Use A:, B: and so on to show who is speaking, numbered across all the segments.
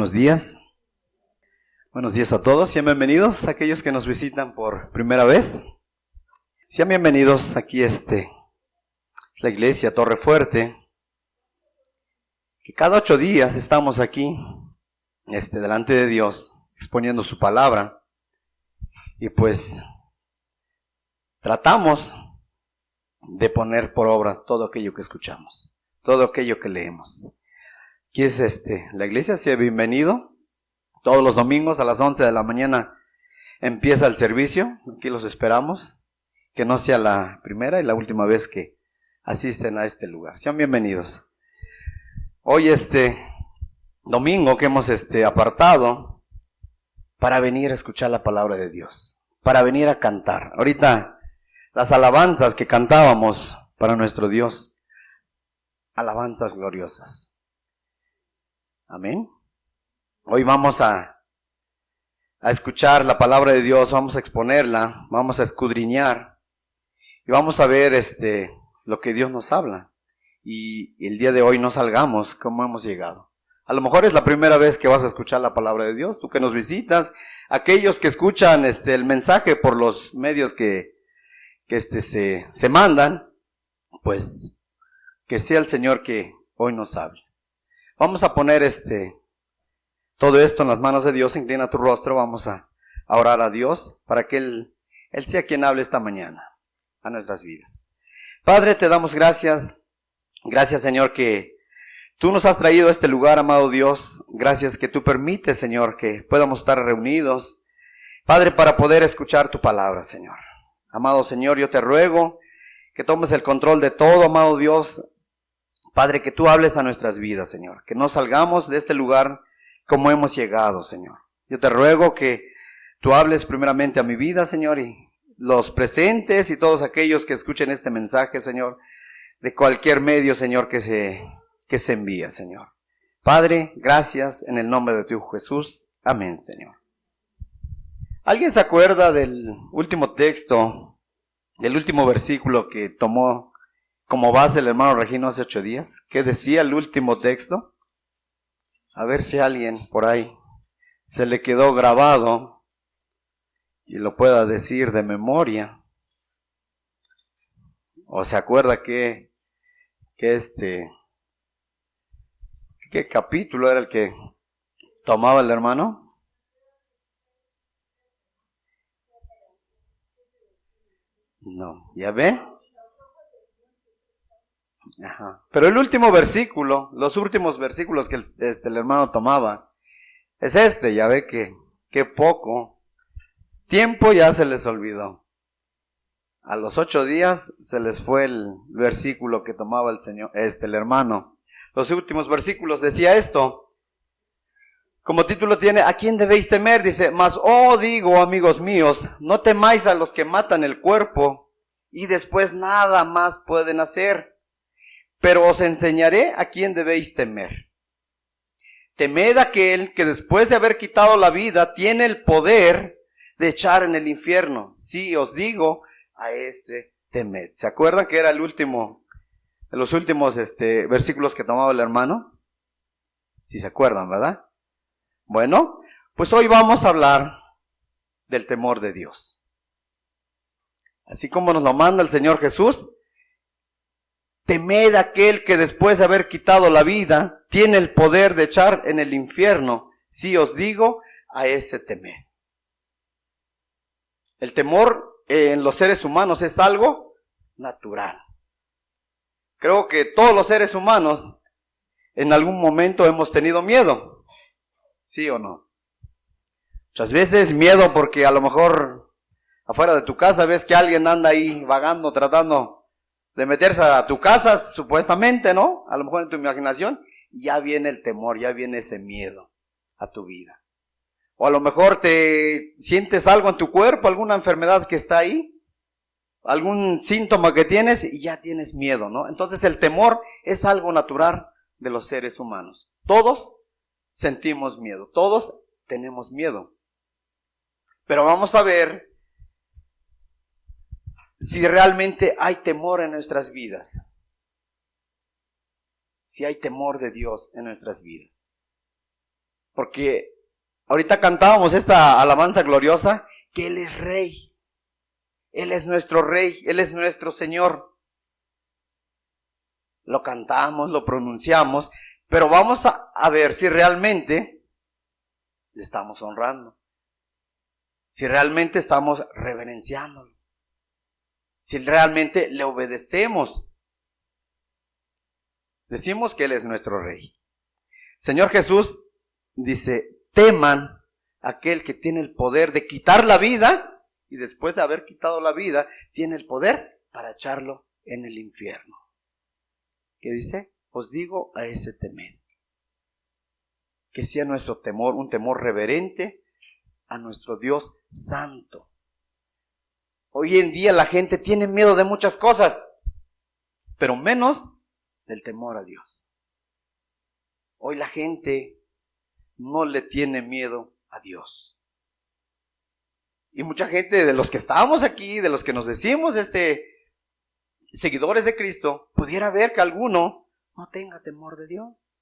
A: Buenos días. Buenos días a todos. Sean bienvenidos a aquellos que nos visitan por primera vez. Sean bienvenidos aquí es la iglesia Torre Fuerte. Que cada 8 días estamos aquí delante de Dios exponiendo su palabra. Y pues tratamos de poner por obra todo aquello que escuchamos, todo aquello que leemos. Aquí es la iglesia, sea bienvenido. Todos los domingos a las 11 de la mañana empieza el servicio. Aquí los esperamos. Que no sea la primera y la última vez que asisten a este lugar. Sean bienvenidos. Hoy domingo que hemos apartado para venir a escuchar la palabra de Dios, para venir a cantar. Ahorita las alabanzas que cantábamos para nuestro Dios, alabanzas gloriosas. Amén. Hoy vamos a escuchar la palabra de Dios, vamos a exponerla, vamos a escudriñar y vamos a ver lo que Dios nos habla. Y el día de hoy no salgamos como hemos llegado. A lo mejor es la primera vez que vas a escuchar la palabra de Dios, tú que nos visitas, aquellos que escuchan el mensaje por los medios que se mandan, pues que sea el Señor que hoy nos hable. Vamos a poner todo esto en las manos de Dios. Inclina tu rostro, vamos a orar a Dios para que Él sea quien hable esta mañana a nuestras vidas. Padre, te damos gracias. Gracias, Señor, que tú nos has traído a este lugar, amado Dios. Gracias que tú permites, Señor, que podamos estar reunidos, Padre, para poder escuchar tu palabra, Señor. Amado Señor, yo te ruego que tomes el control de todo, amado Dios. Padre, que tú hables a nuestras vidas, Señor. Que no salgamos de este lugar como hemos llegado, Señor. Yo te ruego que tú hables primeramente a mi vida, Señor, y los presentes y todos aquellos que escuchen este mensaje, Señor, de cualquier medio, Señor, que se envía, Señor. Padre, gracias en el nombre de tu Hijo Jesús. Amén, Señor. ¿Alguien se acuerda del último texto, del último versículo que tomó como base el hermano Regino hace 8 días? ¿Qué decía el último texto? A ver si alguien por ahí se le quedó grabado y lo pueda decir de memoria. ¿O se acuerda qué capítulo era el que tomaba el hermano? No, ¿ya ven? Ajá. Pero el último versículo, los últimos versículos que el hermano tomaba, es ya ve que poco tiempo ya se les olvidó. A los 8 días se les fue el versículo que tomaba el Señor, el hermano. Los últimos versículos decía esto. Como título tiene, ¿a quién debéis temer? Dice, mas digo, amigos míos, no temáis a los que matan el cuerpo y después nada más pueden hacer. Pero os enseñaré a quién debéis temer. Temed a aquel que después de haber quitado la vida tiene el poder de echar en el infierno. Sí, os digo, a ese temed. ¿Se acuerdan que era el último, de los últimos versículos que tomaba el hermano? Sí se acuerdan, ¿verdad? Bueno, pues hoy vamos a hablar del temor de Dios. Así como nos lo manda el Señor Jesús. Temed a aquel que después de haber quitado la vida tiene el poder de echar en el infierno. Sí os digo, a ese temed. El temor en los seres humanos es algo natural. Creo que todos los seres humanos en algún momento hemos tenido miedo. ¿Sí o no? Muchas veces miedo porque a lo mejor afuera de tu casa ves que alguien anda ahí vagando, tratando de meterse a tu casa, supuestamente, ¿no? A lo mejor en tu imaginación, y ya viene el temor, ya viene ese miedo a tu vida. O a lo mejor te sientes algo en tu cuerpo, alguna enfermedad que está ahí, algún síntoma que tienes y ya tienes miedo, ¿no? Entonces el temor es algo natural de los seres humanos. Todos sentimos miedo, todos tenemos miedo. Pero vamos a ver si realmente hay temor en nuestras vidas. Si hay temor de Dios en nuestras vidas. Porque ahorita cantábamos esta alabanza gloriosa, que Él es Rey. Él es nuestro Rey, Él es nuestro Señor. Lo cantamos, lo pronunciamos, pero vamos a ver si realmente le estamos honrando. Si realmente estamos reverenciándolo. Si realmente le obedecemos. Decimos que Él es nuestro Rey. Señor Jesús dice, teman a aquel que tiene el poder de quitar la vida, y después de haber quitado la vida, tiene el poder para echarlo en el infierno. ¿Qué dice? Os digo a ese temer. Que sea nuestro temor un temor reverente a nuestro Dios santo. Hoy en día la gente tiene miedo de muchas cosas, pero menos del temor a Dios. Hoy la gente no le tiene miedo a Dios. Y mucha gente de los que estábamos aquí, de los que nos decimos seguidores de Cristo, pudiera ver que alguno no tenga temor de Dios.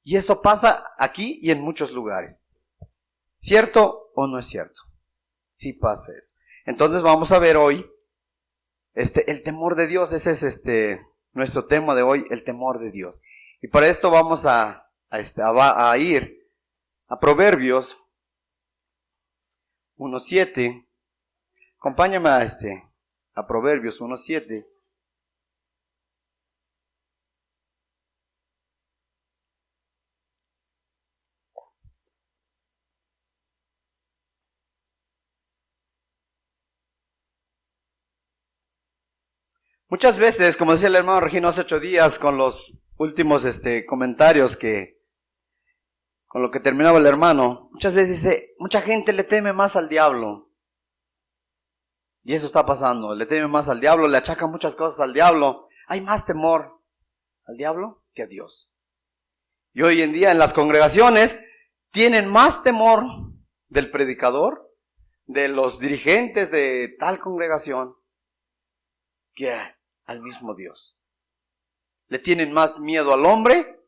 A: Y eso pasa aquí y en muchos lugares. ¿Cierto o no es cierto? Sí pasa eso. Entonces vamos a ver hoy el temor de Dios. Ese es nuestro tema de hoy, el temor de Dios. Y para esto vamos a ir a Proverbios 1:7. Acompáñame a Proverbios 1:7. Muchas veces, como decía el hermano Regino hace 8 días, con los últimos comentarios con lo que terminaba el hermano, muchas veces dice, mucha gente le teme más al diablo. Y eso está pasando, le teme más al diablo, le achaca muchas cosas al diablo. Hay más temor al diablo que a Dios. Y hoy en día en las congregaciones tienen más temor del predicador, de los dirigentes de tal congregación, que al mismo Dios. Le tienen más miedo al hombre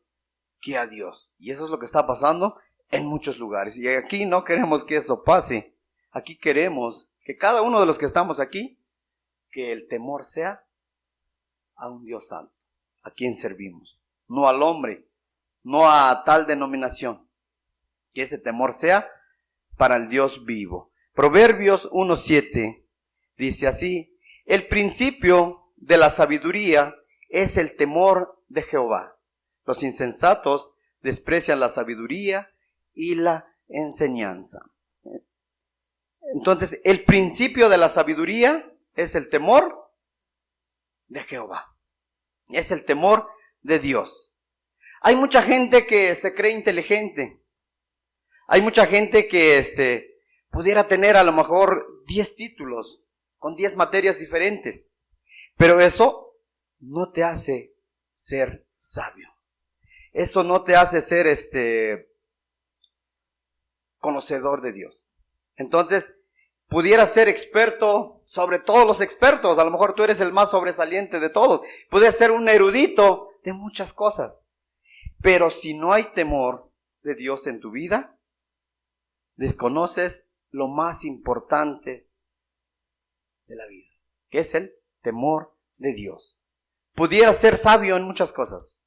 A: que a Dios. Y eso es lo que está pasando en muchos lugares. Y aquí no queremos que eso pase. Aquí queremos que cada uno de los que estamos aquí, que el temor sea a un Dios santo, a quien servimos. No al hombre, no a tal denominación. Que ese temor sea para el Dios vivo. Proverbios 1:7 dice así, el principio de la sabiduría es el temor de Jehová. Los insensatos desprecian la sabiduría y la enseñanza. Entonces, el principio de la sabiduría es el temor de Jehová. Es el temor de Dios. Hay mucha gente que se cree inteligente. Hay mucha gente que pudiera tener a lo mejor 10 títulos con 10 materias diferentes. Pero eso no te hace ser sabio. Eso no te hace ser conocedor de Dios. Entonces, pudieras ser experto sobre todos los expertos. A lo mejor tú eres el más sobresaliente de todos. Puedes ser un erudito de muchas cosas. Pero si no hay temor de Dios en tu vida, desconoces lo más importante de la vida, que es el temor de Dios. Pudiera ser sabio en muchas cosas,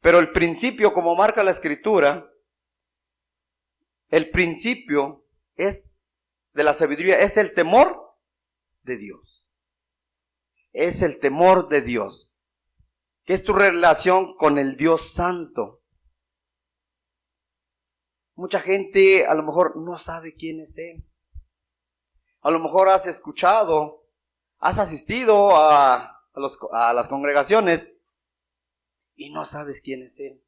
A: pero el principio, como marca la Escritura, el principio es de la sabiduría, es el temor de Dios. Es el temor de Dios, que es tu relación con el Dios Santo. Mucha gente a lo mejor no sabe quién es Él. A lo mejor has escuchado, has asistido a las congregaciones y no sabes quién es Él.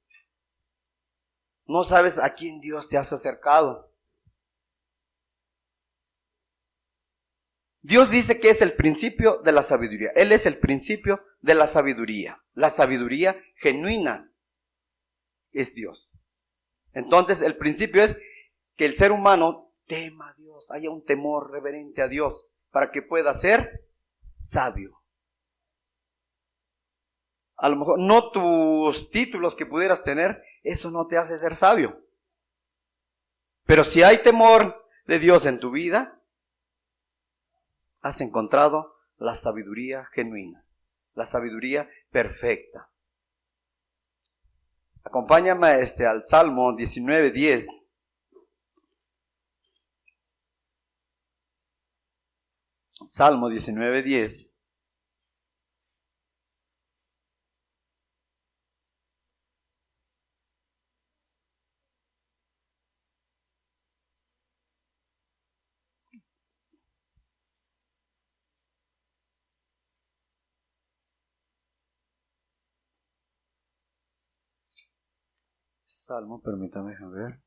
A: No sabes a quién Dios te has acercado. Dios dice que es el principio de la sabiduría. Él es el principio de la sabiduría. La sabiduría genuina es Dios. Entonces el principio es que el ser humano tema a Dios, haya un temor reverente a Dios para que pueda ser sabio. A lo mejor no tus títulos que pudieras tener, eso no te hace ser sabio. Pero si hay temor de Dios en tu vida, has encontrado la sabiduría genuina, la sabiduría perfecta. Acompáñame al Salmo 19:10. Salmo 19:10. Salmo, permítame ver.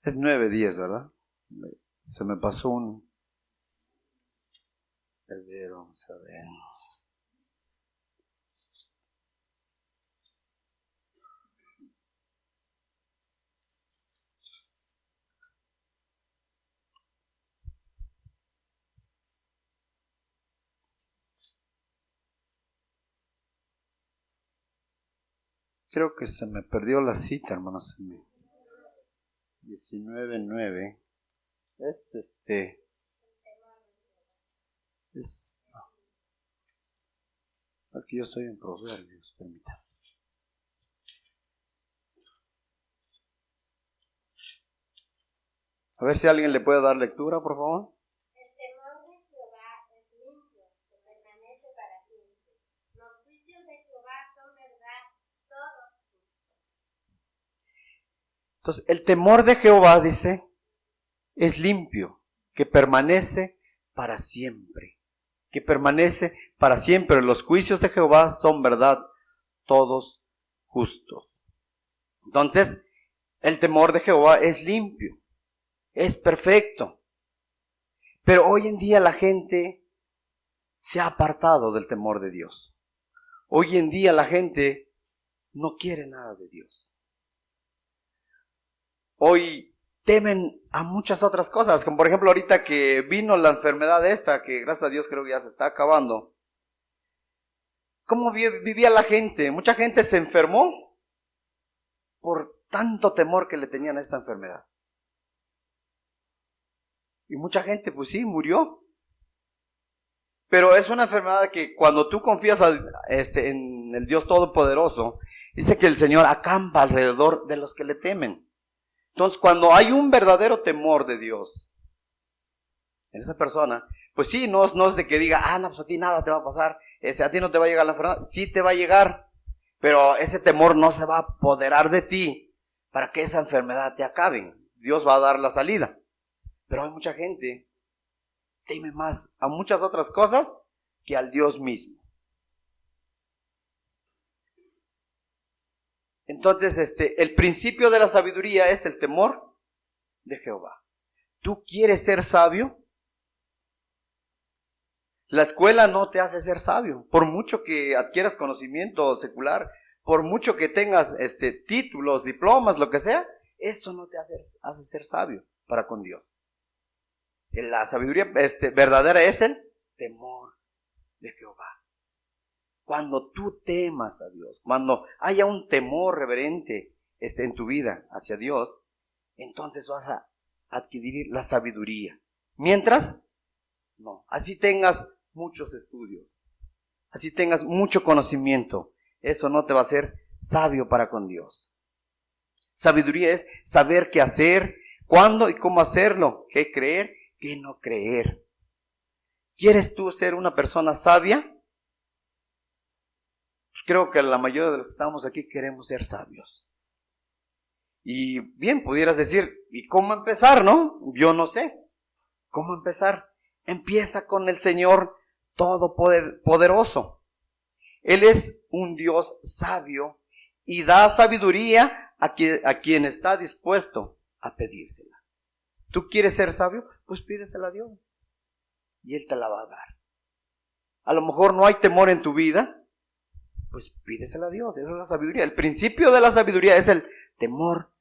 A: Es 9:10, ¿verdad? Se me pasó un... Vamos a ver. Creo que se me perdió la cita, hermanos. 19:9. Es Es que yo estoy en Proverbios, permítame. A ver si alguien le puede dar lectura, por favor.
B: El temor de Jehová es limpio, que permanece para siempre. Los juicios de Jehová son verdad, todos justos.
A: Entonces, el temor de Jehová, dice, es limpio, que permanece para siempre. Que permanece para siempre. Los juicios de Jehová son verdad, todos justos. Entonces, el temor de Jehová es limpio, es perfecto. Pero hoy en día la gente se ha apartado del temor de Dios. Hoy en día la gente no quiere nada de Dios. Hoy temen a muchas otras cosas, como por ejemplo ahorita que vino la enfermedad esta, que gracias a Dios creo que ya se está acabando. ¿Cómo vivía la gente? Mucha gente se enfermó por tanto temor que le tenían a esa enfermedad. Y mucha gente, pues sí, murió. Pero es una enfermedad que cuando tú confías en el Dios Todopoderoso, dice que el Señor acampa alrededor de los que le temen. Entonces, cuando hay un verdadero temor de Dios en esa persona, pues sí, no es de que diga, no, pues a ti nada te va a pasar, a ti no te va a llegar la enfermedad. Sí te va a llegar, pero ese temor no se va a apoderar de ti para que esa enfermedad te acabe. Dios va a dar la salida. Pero hay mucha gente que teme más a muchas otras cosas que al Dios mismo. Entonces, el principio de la sabiduría es el temor de Jehová. ¿Tú quieres ser sabio? La escuela no te hace ser sabio. Por mucho que adquieras conocimiento secular, por mucho que tengas títulos, diplomas, lo que sea, eso no te hace ser sabio para con Dios. La sabiduría verdadera es el temor de Jehová. Cuando tú temas a Dios, cuando haya un temor reverente en tu vida hacia Dios, entonces vas a adquirir la sabiduría. Mientras, no. Así tengas muchos estudios, así tengas mucho conocimiento, eso no te va a hacer sabio para con Dios. Sabiduría es saber qué hacer, cuándo y cómo hacerlo, qué creer, qué no creer. ¿Quieres tú ser una persona sabia? Creo que la mayoría de los que estamos aquí queremos ser sabios. Y bien, pudieras decir, ¿y cómo empezar, no? Yo no sé. ¿Cómo empezar? Empieza con el Señor Todopoderoso. Él es un Dios sabio y da sabiduría a quien está dispuesto a pedírsela. ¿Tú quieres ser sabio? Pues pídesela a Dios y Él te la va a dar. A lo mejor no hay temor en tu vida, pues pídesela a Dios. Esa es la sabiduría. El principio de la sabiduría es el temor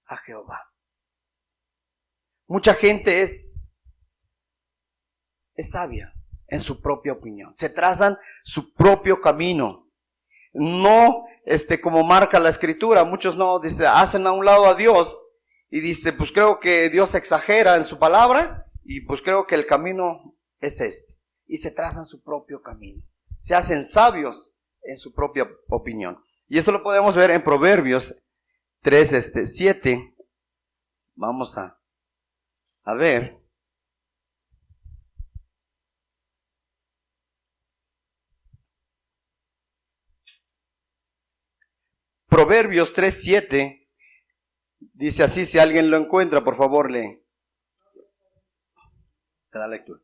A: a Jehová. Mucha gente es sabia, en su propia opinión. Se trazan su propio camino. No, como marca la Escritura. Muchos no, dice, hacen a un lado a Dios y dice, pues creo que Dios exagera en su palabra y pues creo que el camino es este. Y se trazan su propio camino. Se hacen sabios en su propia opinión. Y esto lo podemos ver en Proverbios 3, 7. Vamos a ver. Proverbios 3, 7. Dice así, si alguien lo encuentra, por favor, lee. Te da lectura.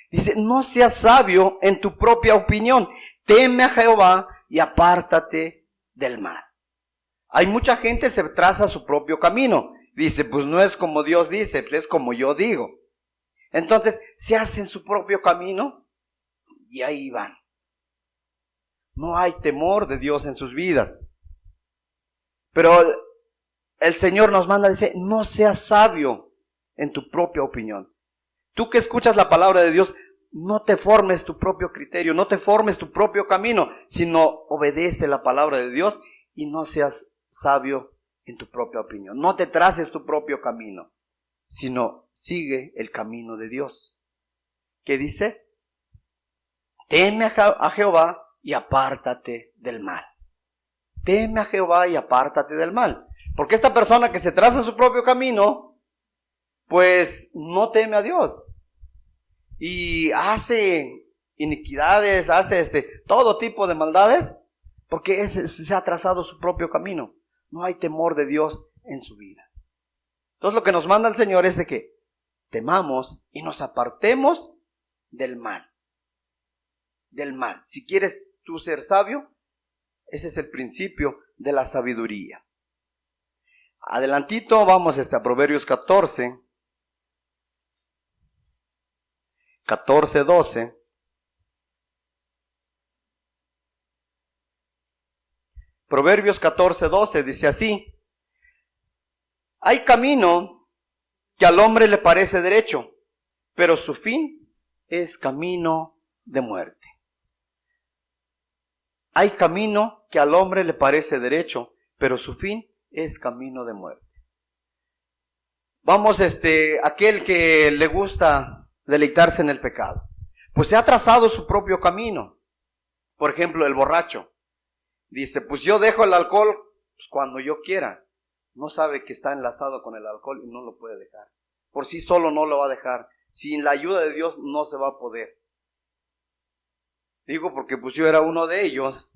A: Dice, no seas sabio en tu propia opinión. Teme a Jehová y apártate del mal. Hay mucha gente que se traza su propio camino. Dice, pues no es como Dios dice, pues es como yo digo. Entonces, se hacen su propio camino y ahí van. No hay temor de Dios en sus vidas. Pero el Señor nos manda, dice, no seas sabio en tu propia opinión. Tú que escuchas la palabra de Dios, no te formes tu propio criterio, no te formes tu propio camino, sino obedece la palabra de Dios y no seas sabio en tu propia opinión. No te traces tu propio camino, sino sigue el camino de Dios. ¿Qué dice? Teme a Jehová y apártate del mal. Teme a Jehová y apártate del mal. Porque esta persona que se traza su propio camino, pues no teme a Dios. Y hace iniquidades, hace todo tipo de maldades, porque se ha trazado su propio camino. No hay temor de Dios en su vida. Entonces lo que nos manda el Señor es de que temamos y nos apartemos del mal. Del mal. Si quieres tú ser sabio, ese es el principio de la sabiduría. Adelantito vamos a Proverbios 14, 12. Proverbios 14, 12 dice así: hay camino que al hombre le parece derecho, pero su fin es camino de muerte. Hay camino que al hombre le parece derecho, pero su fin es camino de muerte. Vamos, aquel que le gusta deleitarse en el pecado, pues se ha trazado su propio camino. Por ejemplo, el borracho dice, pues yo dejo el alcohol pues cuando yo quiera. No sabe que está enlazado con el alcohol y no lo puede dejar. Por sí solo no lo va a dejar. Sin la ayuda de Dios no se va a poder. Digo porque pues yo era uno de ellos.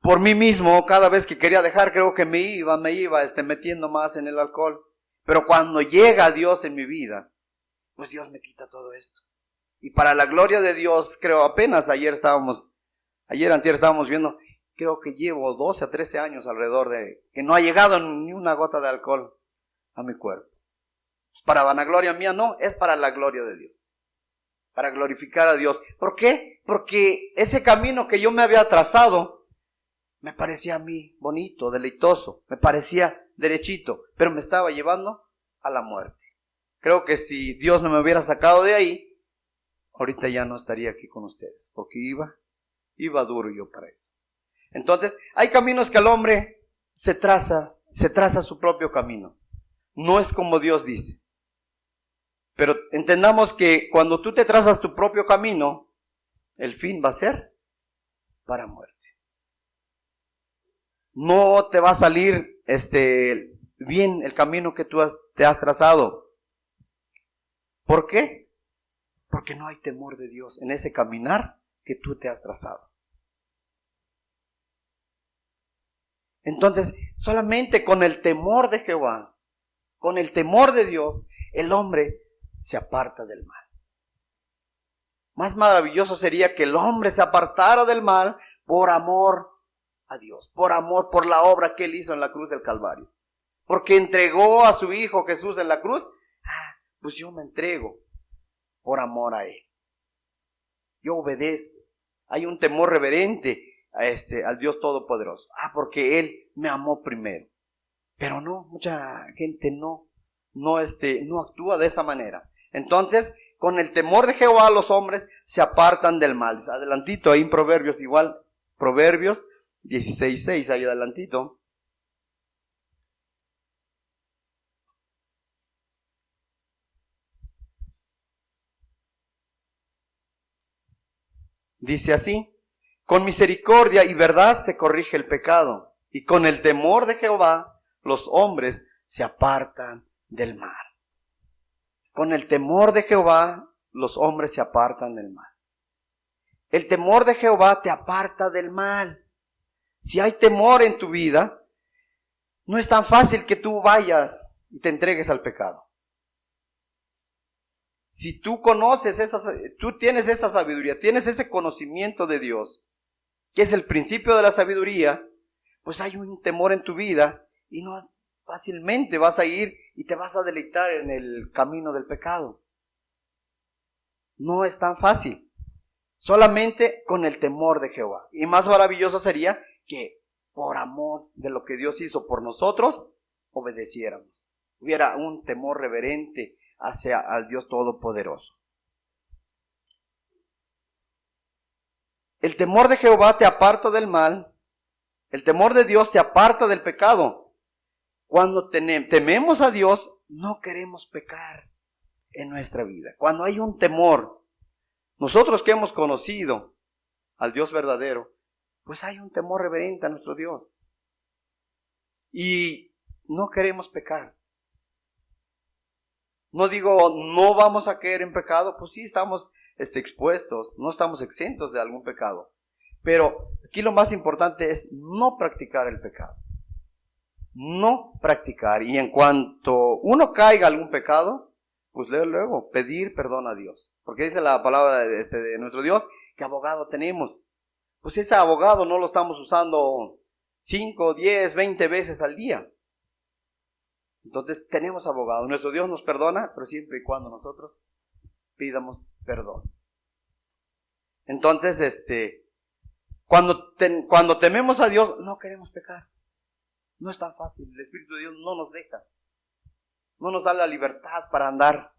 A: Por mí mismo, cada vez que quería dejar, creo que me iba metiendo más en el alcohol. Pero cuando llega Dios en mi vida, pues Dios me quita todo esto. Y para la gloria de Dios, creo apenas antier estábamos viendo, creo que llevo 12 a 13 años alrededor de que no ha llegado ni una gota de alcohol a mi cuerpo. Pues para vanagloria mía no, es para la gloria de Dios. Para glorificar a Dios. ¿Por qué? Porque ese camino que yo me había trazado me parecía a mí bonito, deleitoso, me parecía derechito, pero me estaba llevando a la muerte. Creo que si Dios no me hubiera sacado de ahí, ahorita ya no estaría aquí con ustedes, porque iba duro yo para eso. Entonces, hay caminos que al hombre se traza su propio camino. No es como Dios dice. Pero entendamos que cuando tú te trazas tu propio camino, el fin va a ser para muerte. No te va a salir bien el camino que tú te has trazado. ¿Por qué? Porque no hay temor de Dios en ese caminar que tú te has trazado. Entonces, solamente con el temor de Jehová, con el temor de Dios, el hombre se aparta del mal. Más maravilloso sería que el hombre se apartara del mal por amor a Dios, por amor, por la obra que Él hizo en la cruz del Calvario. Porque entregó a su Hijo Jesús en la cruz, pues yo me entrego por amor a Él. Yo obedezco. Hay un temor reverente al Dios Todopoderoso. Porque Él me amó primero. Pero no, mucha gente no actúa de esa manera. Entonces, con el temor de Jehová los hombres se apartan del mal. Adelantito, ahí en Proverbios igual, Proverbios 16:6, ahí adelantito. Dice así: con misericordia y verdad se corrige el pecado, y con el temor de Jehová los hombres se apartan del mal. Con el temor de Jehová los hombres se apartan del mal. El temor de Jehová te aparta del mal. Si hay temor en tu vida, no es tan fácil que tú vayas y te entregues al pecado. Si tú tú tienes esa sabiduría, tienes ese conocimiento de Dios, que es el principio de la sabiduría, pues hay un temor en tu vida y no fácilmente vas a ir y te vas a deleitar en el camino del pecado. No es tan fácil. Solamente con el temor de Jehová. Y más maravilloso sería que por amor de lo que Dios hizo por nosotros, obedeciéramos. Hubiera un temor reverente hacia al Dios Todopoderoso. El temor de Jehová te aparta del mal. El temor de Dios te aparta del pecado. Cuando tememos a Dios, no queremos pecar en nuestra vida. Cuando hay un temor, nosotros que hemos conocido al Dios verdadero, pues hay un temor reverente a nuestro Dios. Y no queremos pecar. No digo, no vamos a caer en pecado, pues sí estamos expuestos, no estamos exentos de algún pecado. Pero aquí lo más importante es no practicar el pecado. No practicar. Y en cuanto uno caiga en algún pecado, pues luego pedir perdón a Dios. Porque dice la palabra de nuestro Dios que abogado tenemos. Pues ese abogado no lo estamos usando 5, 10, 20 veces al día. Entonces tenemos abogado. Nuestro Dios nos perdona, pero siempre y cuando nosotros pidamos perdón. Entonces, cuando tememos a Dios, no queremos pecar. No es tan fácil. El Espíritu de Dios no nos deja. No nos da la libertad para andar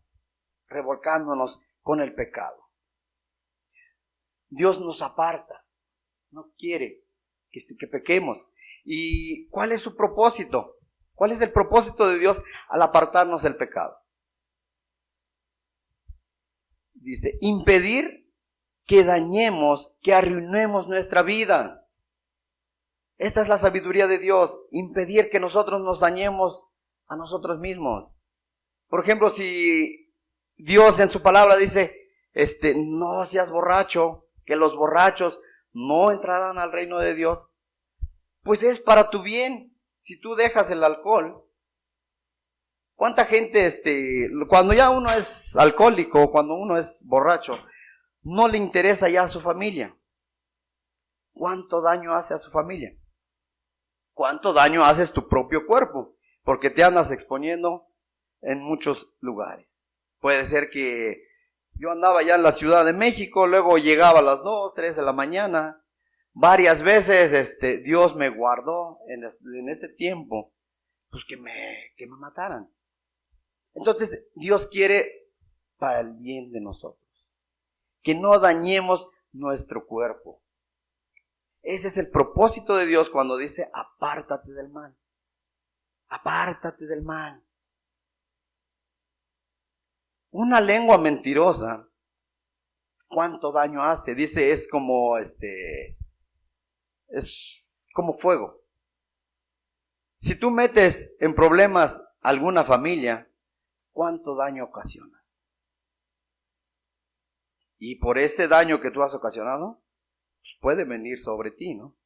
A: revolcándonos con el pecado. Dios nos aparta. No quiere que pequemos. ¿Y cuál es su propósito? ¿Cuál es el propósito de Dios al apartarnos del pecado? Dice, impedir que dañemos, que arruinemos nuestra vida. Esta es la sabiduría de Dios, impedir que nosotros nos dañemos a nosotros mismos. Por ejemplo, si Dios en su palabra dice, no seas borracho, que los borrachos no entrarán al reino de Dios, pues es para tu bien. Si tú dejas el alcohol, ¿cuánta gente, cuando ya uno es alcohólico, cuando uno es borracho, no le interesa ya a su familia? ¿Cuánto daño hace a su familia? ¿Cuánto daño haces tu propio cuerpo? Porque te andas exponiendo en muchos lugares. Puede ser que yo andaba ya en la Ciudad de México, luego llegaba a las 2, 3 de la mañana. Varias veces Dios me guardó en ese tiempo, pues que me mataran. Entonces Dios quiere para el bien de nosotros, que no dañemos nuestro cuerpo. Ese es el propósito de Dios cuando dice, apártate del mal. Apártate del mal. Una lengua mentirosa, ¿cuánto daño hace? Dice, es como fuego. Si tú metes en problemas a alguna familia, ¿cuánto daño ocasionas? Y por ese daño que tú has ocasionado, pues puede venir sobre ti, ¿no?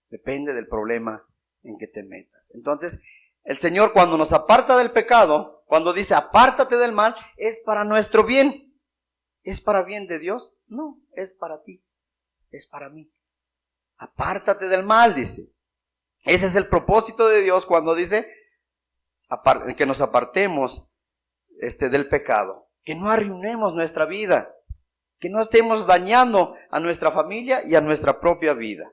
A: Depende del problema en que te metas. Entonces, el Señor cuando nos aparta del pecado, cuando dice apártate del mal, es para nuestro bien. ¿Es para bien de Dios? No, es para ti, es para mí. Apártate del mal, dice. Ese es el propósito de Dios cuando dice que nos apartemos del pecado, que no arruinemos nuestra vida, que no estemos dañando a nuestra familia y a nuestra propia vida.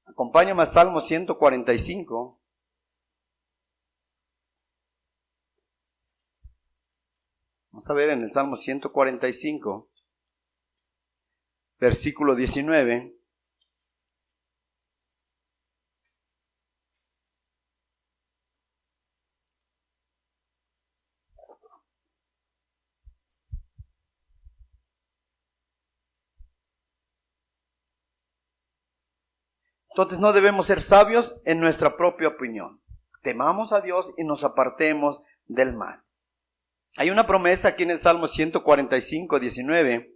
A: Acompáñame al Salmo 145. Vamos a ver en el Salmo 145, versículo 19. Entonces no debemos ser sabios en nuestra propia opinión. Temamos a Dios y nos apartemos del mal. Hay una promesa aquí en el Salmo 145, 19.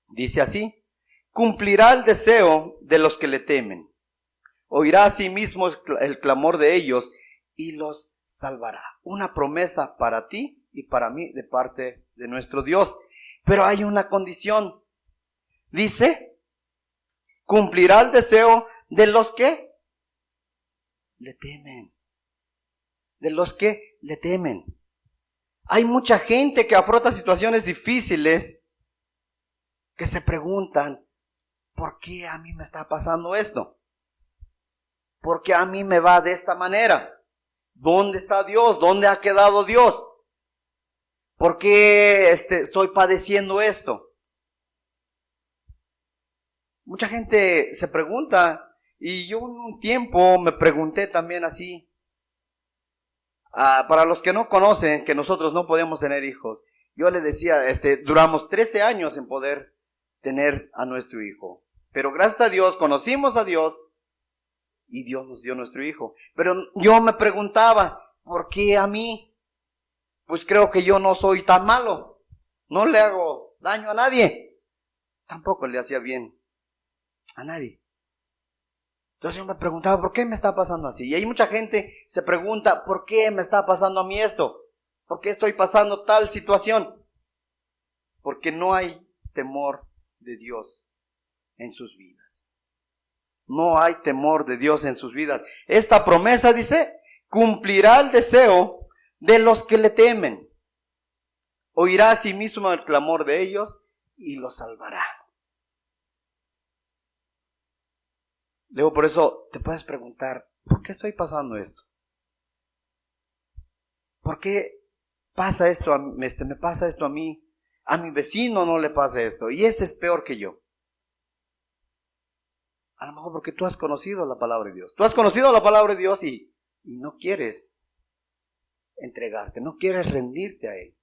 A: Dice así: cumplirá el deseo de los que le temen. Oirá a sí mismo el clamor de ellos y los salvará. Una promesa para ti y para mí de parte de nuestro Dios. Pero hay una condición. Dice: cumplirá el deseo de los que le temen. De los que le temen. Hay mucha gente que afronta situaciones difíciles que se preguntan: ¿por qué a mí me está pasando esto? ¿Por qué a mí me va de esta manera? ¿Dónde está Dios? ¿Dónde ha quedado Dios? ¿Por qué estoy padeciendo esto? Mucha gente se pregunta, y yo en un tiempo me pregunté también así. Para los que no conocen que nosotros no podemos tener hijos, yo les decía, duramos 13 años en poder tener a nuestro hijo. Pero gracias a Dios conocimos a Dios y Dios nos dio nuestro hijo. Pero yo me preguntaba, ¿por qué a mí? Pues creo que yo no soy tan malo. No le hago daño a nadie. Tampoco le hacía bien a nadie. Entonces yo me preguntaba, ¿por qué me está pasando así? Y hay mucha gente se pregunta, ¿por qué me está pasando a mí esto? ¿Por qué estoy pasando tal situación? Porque no hay temor de Dios en sus vidas. No hay temor de Dios en sus vidas. Esta promesa dice, cumplirá el deseo de los que le temen. Oirá a sí mismo el clamor de ellos y los salvará. Luego por eso te puedes preguntar, ¿por qué estoy pasando esto? ¿Por qué pasa esto me pasa esto a mí? A mi vecino no le pasa esto y este es peor que yo. A lo mejor porque tú has conocido la palabra de Dios. Tú has conocido la palabra de Dios y no quieres entregarte, no quieres rendirte a Él.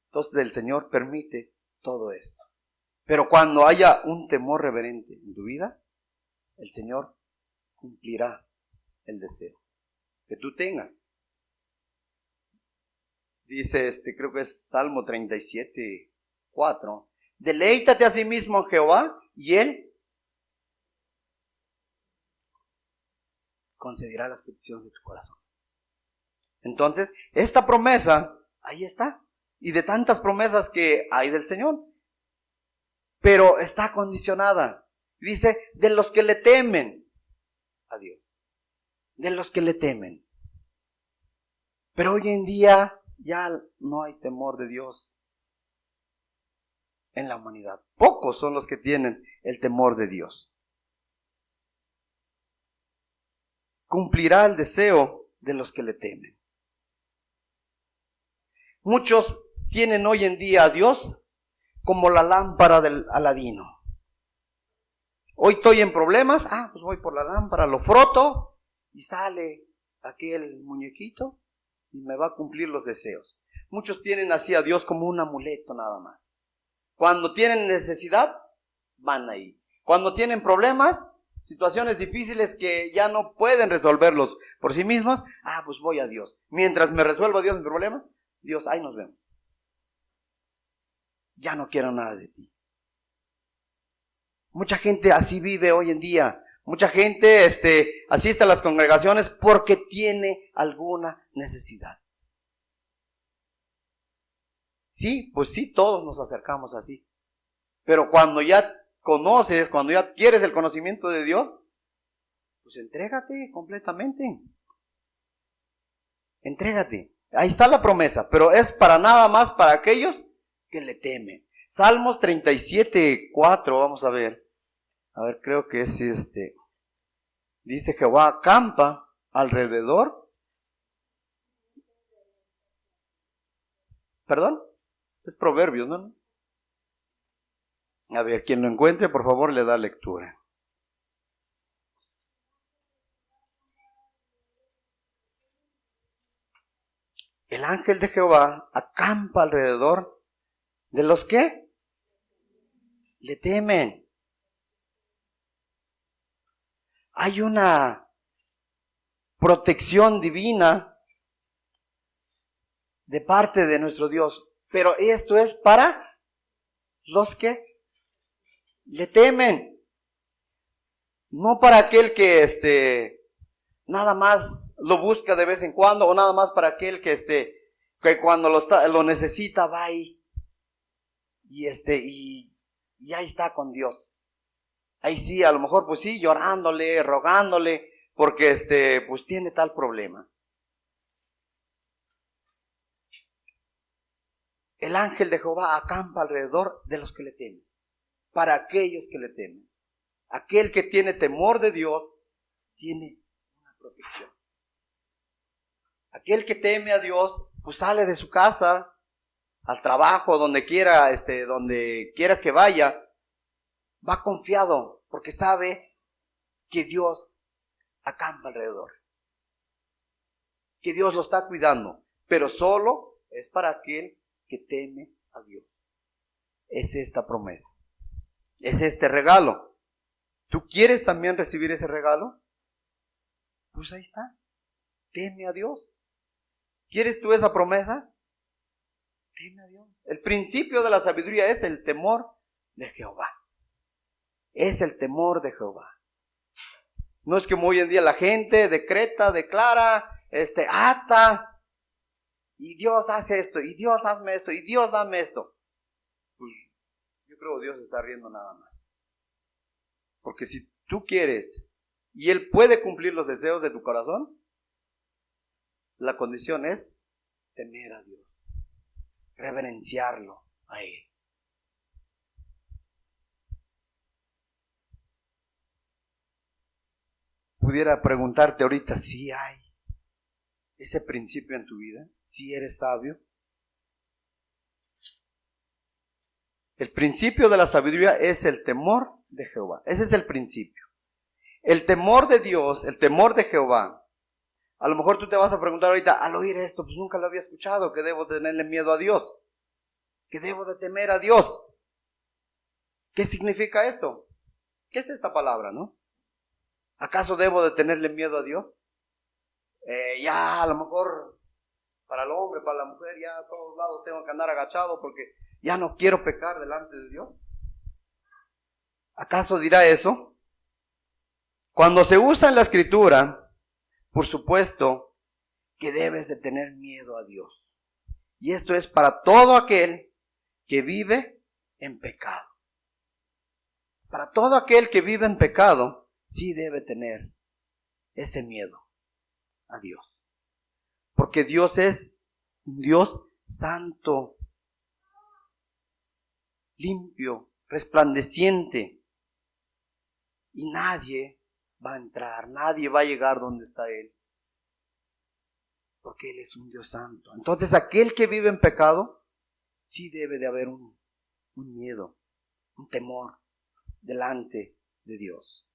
A: Entonces el Señor permite todo esto. Pero cuando haya un temor reverente en tu vida, el Señor cumplirá el deseo que tú tengas. Dice creo que es Salmo 37, 4. Deleítate a sí mismo en Jehová y Él concederá las peticiones de tu corazón. Entonces, esta promesa, ahí está. Y de tantas promesas que hay del Señor. Pero está condicionada. Dice, de los que le temen a Dios. De los que le temen. Pero hoy en día ya no hay temor de Dios en la humanidad. Pocos son los que tienen el temor de Dios. Cumplirá el deseo de los que le temen. Muchos tienen hoy en día a Dios como la lámpara del Aladino. Hoy estoy en problemas, pues voy por la lámpara, lo froto y sale aquel muñequito y me va a cumplir los deseos. Muchos tienen así a Dios como un amuleto nada más. Cuando tienen necesidad, van ahí. Cuando tienen problemas, situaciones difíciles que ya no pueden resolverlos por sí mismos, pues voy a Dios. Mientras me resuelva Dios mi problema, Dios, ahí nos vemos. Ya no quiero nada de ti. Mucha gente así vive hoy en día. Mucha gente asiste a las congregaciones porque tiene alguna necesidad. Sí, pues sí, todos nos acercamos así. Pero cuando ya conoces, cuando ya adquieres el conocimiento de Dios, pues entrégate completamente. Entrégate. Ahí está la promesa, pero es para nada más para aquellos que le temen. Salmos 37, 4, vamos a ver. A ver, creo que es Dice Jehová acampa alrededor. ¿Perdón? Es Proverbios, ¿no? A ver, quien lo encuentre, por favor, le da lectura. El ángel de Jehová acampa alrededor de los que le temen. Hay una protección divina de parte de nuestro Dios, pero esto es para los que le temen, no para aquel que nada más lo busca de vez en cuando, o nada más para aquel que cuando lo necesita va ahí y ahí está con Dios. Ahí sí, a lo mejor pues sí, llorándole, rogándole, porque pues tiene tal problema. El ángel de Jehová acampa alrededor de los que le temen, para aquellos que le temen. Aquel que tiene temor de Dios tiene una protección. Aquel que teme a Dios, pues sale de su casa al trabajo, donde quiera que vaya, va confiado, porque sabe que Dios acampa alrededor, que Dios lo está cuidando, pero solo es para aquel que teme a Dios. Es esta promesa, es este regalo. ¿Tú quieres también recibir ese regalo? Pues ahí está, teme a Dios. ¿Quieres tú esa promesa? Teme a Dios. El principio de la sabiduría es el temor de Jehová. Es el temor de Jehová. No es como hoy en día la gente decreta, declara, ata, y Dios hace esto, y Dios hazme esto, y Dios dame esto. Pues yo creo que Dios está riendo nada más. Porque si tú quieres, y Él puede cumplir los deseos de tu corazón, la condición es temer a Dios, reverenciarlo a Él. Pudiera preguntarte ahorita si hay ese principio en tu vida, si eres sabio. El principio de la sabiduría es el temor de Jehová. Ese es el principio. El temor de Dios, el temor de Jehová. A lo mejor tú te vas a preguntar ahorita, al oír esto, pues nunca lo había escuchado, que debo tenerle miedo a Dios, que debo de temer a Dios. ¿Qué significa esto? ¿Qué es esta palabra, no? ¿Acaso debo de tenerle miedo a Dios? Ya a lo mejor para el hombre, para la mujer, ya a todos lados tengo que andar agachado porque ya no quiero pecar delante de Dios. ¿Acaso dirá eso? Cuando se usa en la Escritura, por supuesto que debes de tener miedo a Dios. Y esto es para todo aquel que vive en pecado. Para todo aquel que vive en pecado, sí debe tener ese miedo a Dios. Porque Dios es un Dios santo, limpio, resplandeciente. Y nadie va a entrar, nadie va a llegar donde está Él. Porque Él es un Dios santo. Entonces aquel que vive en pecado, sí debe de haber un miedo, un temor delante de Dios.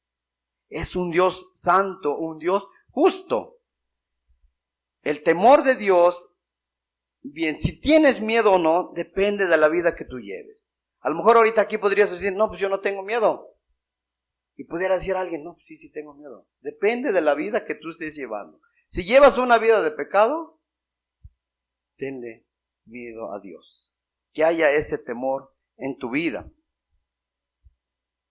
A: Es un Dios santo, un Dios justo. El temor de Dios, bien, si tienes miedo o no, depende de la vida que tú lleves. A lo mejor ahorita aquí podrías decir, no, pues yo no tengo miedo. Y pudiera decir a alguien, no, pues sí tengo miedo. Depende de la vida que tú estés llevando. Si llevas una vida de pecado, tenle miedo a Dios. Que haya ese temor en tu vida.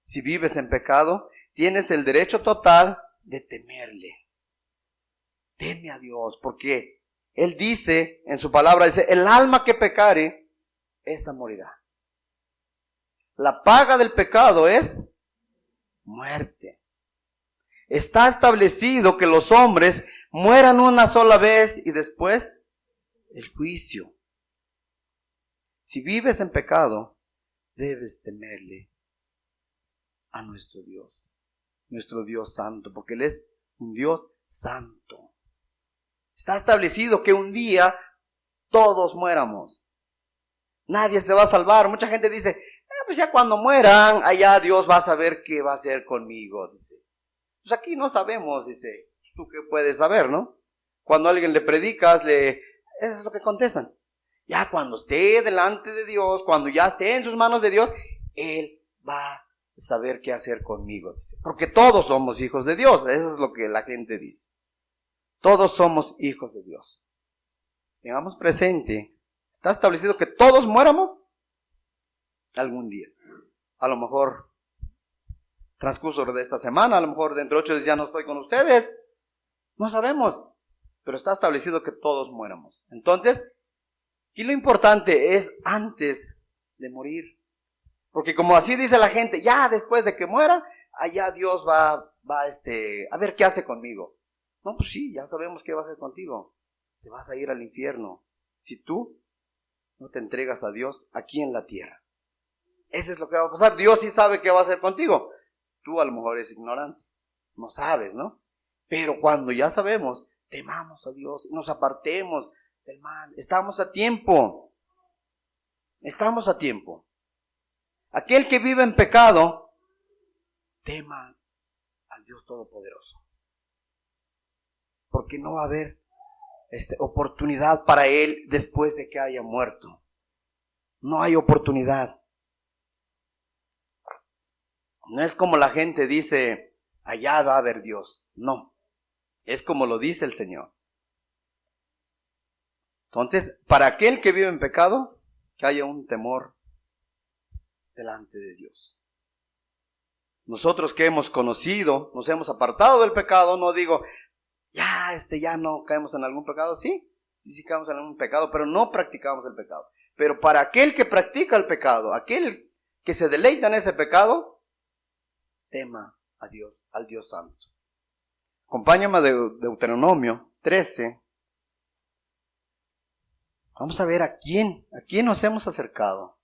A: Si vives en pecado, tienes el derecho total de temerle. Teme a Dios, porque Él dice en su palabra, dice, el alma que pecare, esa morirá. La paga del pecado es muerte. Está establecido que los hombres mueran una sola vez y después el juicio. Si vives en pecado, debes temerle a nuestro Dios. nuestro Dios santo, porque Él es un Dios santo. Está establecido que un día todos muéramos. Nadie se va a salvar. Mucha gente dice, pues ya cuando mueran, allá Dios va a saber qué va a hacer conmigo, dice. Pues aquí no sabemos, dice. ¿Tú qué puedes saber, no? Cuando a alguien le predicas, eso es lo que contestan. Ya cuando esté delante de Dios, cuando ya esté en sus manos de Dios, Él va a saber qué hacer conmigo, dice. Porque todos somos hijos de Dios, eso es lo que la gente dice. Todos somos hijos de Dios. Tengamos presente, está establecido que todos muéramos algún día. A lo mejor transcurso de esta semana, a lo mejor dentro de 8 días ya no estoy con ustedes. No sabemos, pero está establecido que todos muéramos. Entonces, aquí lo importante es antes de morir. Porque como así dice la gente, ya después de que muera, allá Dios va a ver qué hace conmigo. No, pues sí, ya sabemos qué va a hacer contigo. Te vas a ir al infierno si tú no te entregas a Dios aquí en la tierra. Eso es lo que va a pasar. Dios sí sabe qué va a hacer contigo. Tú a lo mejor eres ignorante. No sabes, ¿no? Pero cuando ya sabemos, temamos a Dios, nos apartemos del mal. Estamos a tiempo. Estamos a tiempo. Aquel que vive en pecado, tema al Dios Todopoderoso. Porque no va a haber oportunidad para él después de que haya muerto. No hay oportunidad. No es como la gente dice, allá va a haber Dios. No, es como lo dice el Señor. Entonces, para aquel que vive en pecado, que haya un temor delante de Dios. Nosotros que hemos conocido, nos hemos apartado del pecado, no digo, ya no caemos en algún pecado. Sí caemos en algún pecado, pero no practicamos el pecado. Pero para aquel que practica el pecado, aquel que se deleita en ese pecado, tema a Dios, al Dios Santo. Acompáñame a Deuteronomio 13. Vamos a ver a quién nos hemos acercado.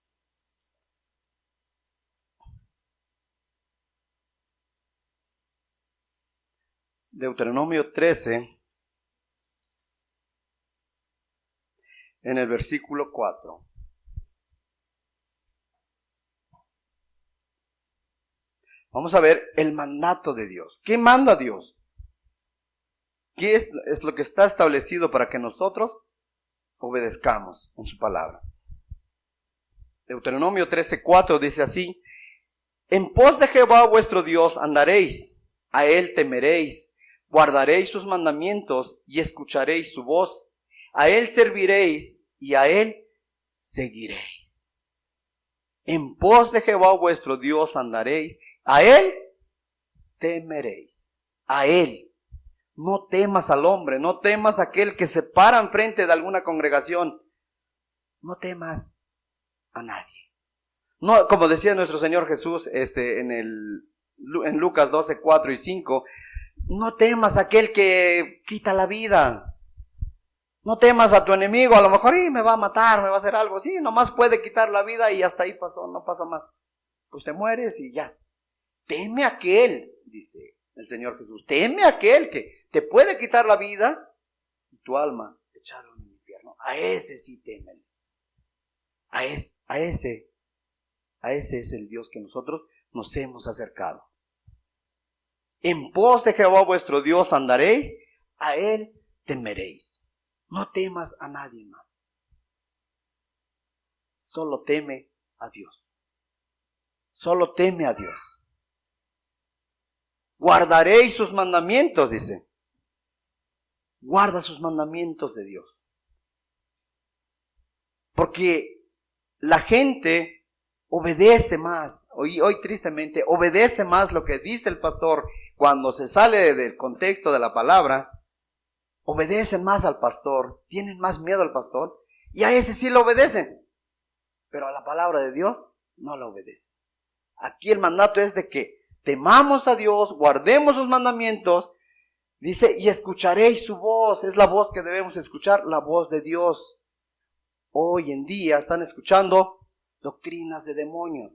A: Deuteronomio 13, en el versículo 4. Vamos a ver el mandato de Dios. ¿Qué manda Dios? ¿Qué es lo que está establecido para que nosotros obedezcamos en su palabra? Deuteronomio 13:4 dice así: en pos de Jehová vuestro Dios andaréis, a él temeréis, guardaréis sus mandamientos y escucharéis su voz, a él serviréis y a él seguiréis. En pos de Jehová vuestro Dios andaréis, a él temeréis, a él. No temas al hombre, no temas a aquel que se para enfrente de alguna congregación. No temas a nadie. No, como decía nuestro Señor Jesús en Lucas 12, 4 y 5, no temas a aquel que quita la vida. No temas a tu enemigo, a lo mejor me va a matar, me va a hacer algo. Sí, nomás puede quitar la vida y hasta ahí pasó, no pasa más. Pues te mueres y ya. Teme a aquel, dice el Señor Jesús, teme a aquel que te puede quitar la vida y tu alma echarlo en el infierno. A ese sí temen. A ese es el Dios que nosotros nos hemos acercado. En pos de Jehová vuestro Dios andaréis, a él temeréis. No temas a nadie más. Solo teme a Dios. Solo teme a Dios. Guardaréis sus mandamientos, dice. Guarda sus mandamientos de Dios. Porque la gente obedece más, hoy tristemente, obedece más lo que dice el pastor cuando se sale del contexto de la palabra. Obedecen más al pastor, tienen más miedo al pastor, y a ese sí lo obedecen. Pero a la palabra de Dios no la obedecen. Aquí el mandato es de que temamos a Dios, guardemos sus mandamientos. Dice, y escucharéis su voz. Es la voz que debemos escuchar, la voz de Dios. Hoy en día están escuchando doctrinas de demonios.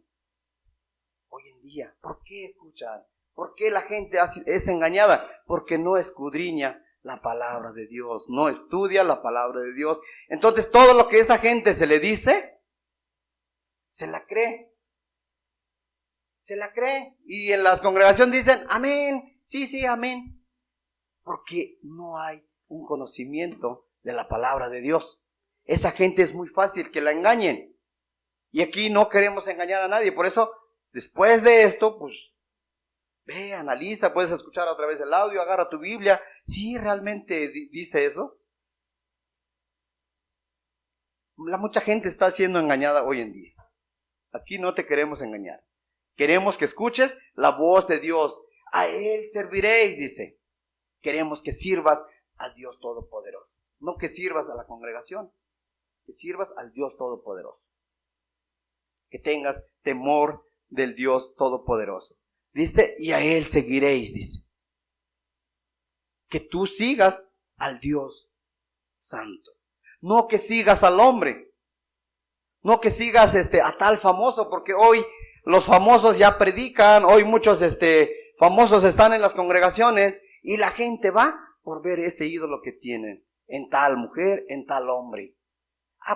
A: Hoy en día, ¿por qué escuchan? ¿Por qué la gente es engañada? Porque no escudriña la palabra de Dios, no estudia la palabra de Dios. Entonces todo lo que esa gente se le dice, se la cree. Se la cree. Y en las congregaciones dicen, amén, sí, amén. Porque no hay un conocimiento de la palabra de Dios. Esa gente es muy fácil que la engañen. Y aquí no queremos engañar a nadie. Por eso, después de esto, pues, ve, analiza, puedes escuchar otra vez el audio, agarra tu Biblia. ¿Sí realmente dice eso? Mucha gente está siendo engañada hoy en día. Aquí no te queremos engañar. Queremos que escuches la voz de Dios. A Él serviréis, dice. Queremos que sirvas al Dios Todopoderoso. No que sirvas a la congregación, que sirvas al Dios Todopoderoso. Que tengas temor del Dios Todopoderoso. Dice, y a Él seguiréis, dice. Que tú sigas al Dios Santo. No que sigas al hombre. No que sigas a tal famoso, porque hoy los famosos ya predican, hoy muchos famosos están en las congregaciones y la gente va por ver ese ídolo que tienen en tal mujer, en tal hombre.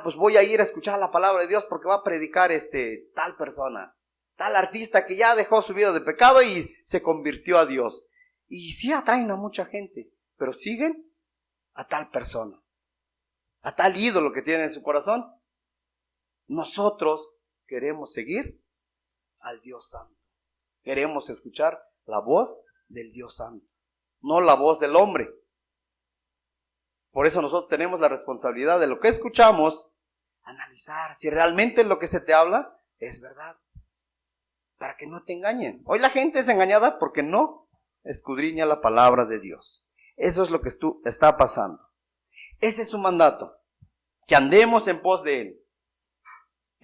A: Pues voy a ir a escuchar la palabra de Dios porque va a predicar tal persona, tal artista que ya dejó su vida de pecado y se convirtió a Dios. Y sí atraen a mucha gente, pero siguen a tal persona, a tal ídolo que tienen en su corazón. Nosotros queremos seguir al Dios Santo. Queremos escuchar la voz del Dios Santo, no la voz del hombre. Por eso nosotros tenemos la responsabilidad de lo que escuchamos, analizar si realmente lo que se te habla es verdad, para que no te engañen. Hoy la gente es engañada porque no escudriña la palabra de Dios. Eso es lo que está pasando. Ese es su mandato, que andemos en pos de Él.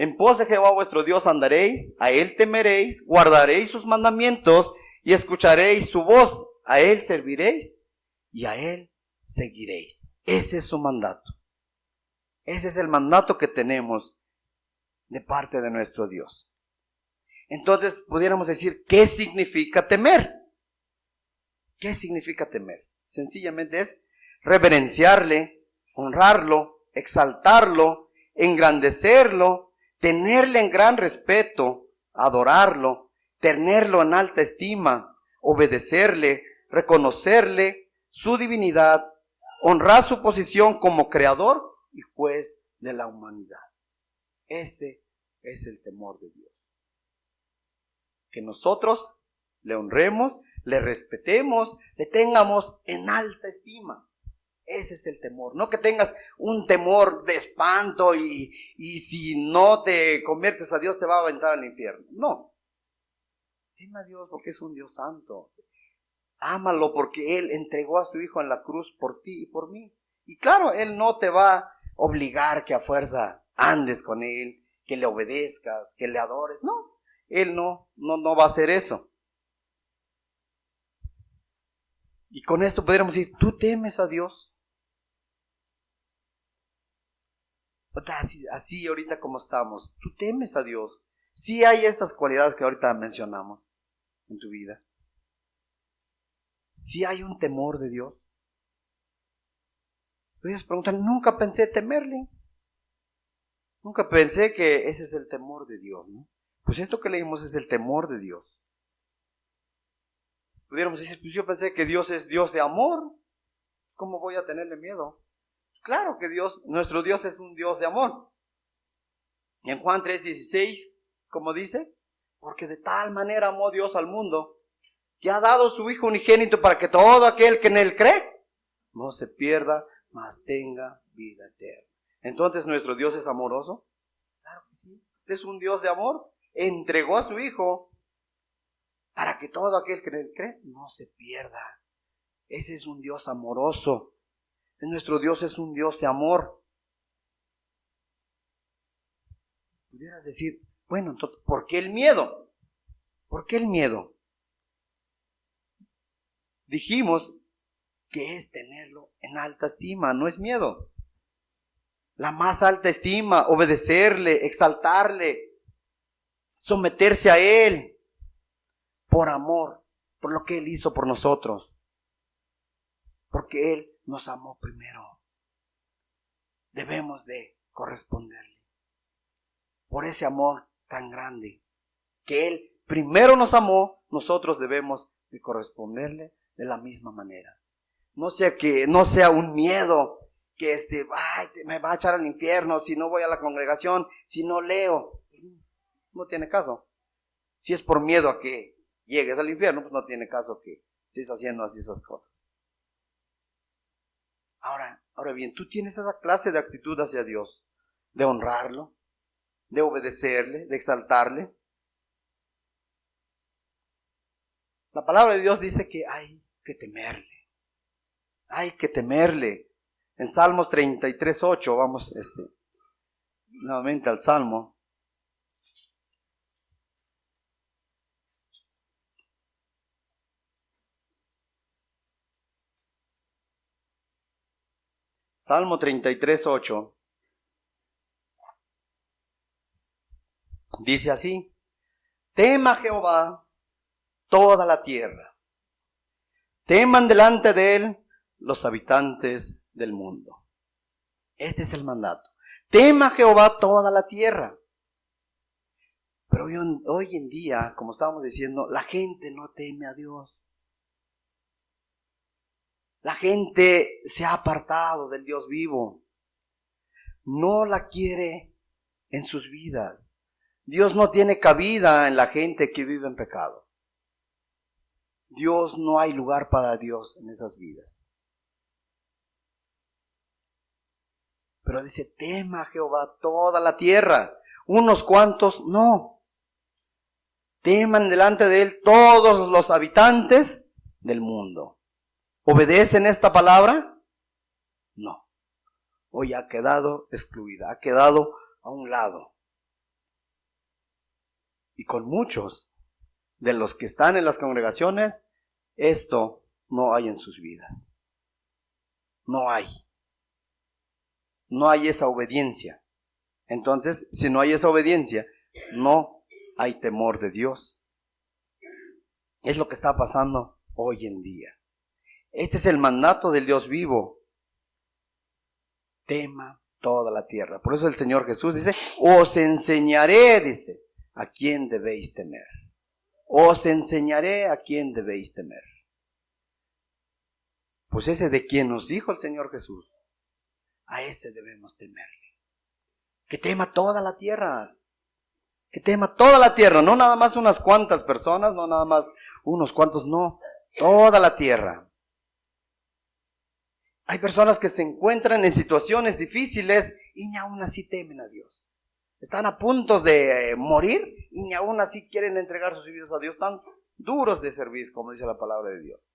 A: En pos de Jehová vuestro Dios andaréis, a Él temeréis, guardaréis sus mandamientos y escucharéis su voz. A Él serviréis y a Él seguiréis. Ese es su mandato. Ese es el mandato que tenemos de parte de nuestro Dios. Entonces, pudiéramos decir, ¿qué significa temer? ¿Qué significa temer? Sencillamente es reverenciarle, honrarlo, exaltarlo, engrandecerlo, tenerle en gran respeto, adorarlo, tenerlo en alta estima, obedecerle, reconocerle su divinidad, honrar su posición como creador y juez de la humanidad. Ese es el temor de Dios. Que nosotros le honremos, le respetemos, le tengamos en alta estima. Ese es el temor. No que tengas un temor de espanto y si no te conviertes a Dios te va a aventar al infierno. No. Teme a Dios porque es un Dios santo. Ámalo porque Él entregó a su Hijo en la cruz por ti y por mí. Y claro, Él no te va a obligar que a fuerza andes con Él, que le obedezcas, que le adores. No, Él no va a hacer eso. Y con esto podríamos decir, ¿tú temes a Dios? Así ahorita como estamos, ¿tú temes a Dios? Sí hay estas cualidades que ahorita mencionamos en tu vida. Sí hay un temor de Dios. Ellos preguntan, nunca pensé temerle. Nunca pensé que ese es el temor de Dios, ¿no? Pues esto que leímos es el temor de Dios. Pudiéramos decir, pues yo pensé que Dios es Dios de amor. ¿Cómo voy a tenerle miedo? Claro que nuestro Dios es un Dios de amor. Y en Juan 3:16, como dice, porque de tal manera amó Dios al mundo, que ha dado su Hijo unigénito para que todo aquel que en Él cree, no se pierda, mas tenga vida eterna. Entonces, ¿nuestro Dios es amoroso? Claro que sí. Es un Dios de amor. Entregó a su Hijo para que todo aquel que en Él cree, no se pierda. Ese es un Dios amoroso. Nuestro Dios es un Dios de amor. Pudieras decir, bueno, entonces, ¿por qué el miedo? ¿Por qué el miedo? Dijimos que es tenerlo en alta estima, no es miedo. La más alta estima, obedecerle, exaltarle, someterse a Él por amor. por lo que Él hizo por nosotros, porque Él nos amó primero. Debemos de corresponderle por ese amor tan grande que Él primero nos amó. Nosotros debemos de corresponderle de la misma manera. No sea un miedo que me va a echar al infierno si no voy a la congregación, si no leo. No tiene caso. Si es por miedo a que llegues al infierno, pues no tiene caso que estés haciendo así esas cosas. Ahora bien, tú tienes esa clase de actitud hacia Dios, de honrarlo, de obedecerle, de exaltarle. La palabra de Dios dice que hay que temerle. Hay que temerle. En Salmos 33:8, vamos nuevamente al Salmo. Salmo 33:8 dice así: tema Jehová toda la tierra, teman delante de él los habitantes del mundo. Este es el mandato. Tema Jehová toda la tierra. Pero hoy en día, como estábamos diciendo, la gente no teme a Dios. La gente se ha apartado del Dios vivo. No la quiere en sus vidas. Dios no tiene cabida en la gente que vive en pecado. Dios, no hay lugar para Dios en esas vidas. Pero dice, tema a Jehová toda la tierra. Unos cuantos no. Teman delante de él todos los habitantes del mundo. ¿Obedecen esta palabra? No. Hoy ha quedado excluida, ha quedado a un lado. Y con muchos de los que están en las congregaciones, esto no hay en sus vidas. No hay. No hay esa obediencia. Entonces, si no hay esa obediencia, no hay temor de Dios. Es lo que está pasando hoy en día. Este es el mandato del Dios vivo. Tema toda la tierra. Por eso el Señor Jesús dice, os enseñaré, dice, a quién debéis temer. Os enseñaré a quién debéis temer. Pues ese de quien nos dijo el Señor Jesús, a ese debemos temerle. Que tema toda la tierra. Que tema toda la tierra. No nada más unas cuantas personas, no nada más unos cuantos, no. Toda la tierra. Hay personas que se encuentran en situaciones difíciles y ni aún así temen a Dios. Están a punto de morir y ni aún así quieren entregar sus vidas a Dios. Están duros de servir, como dice la palabra de Dios.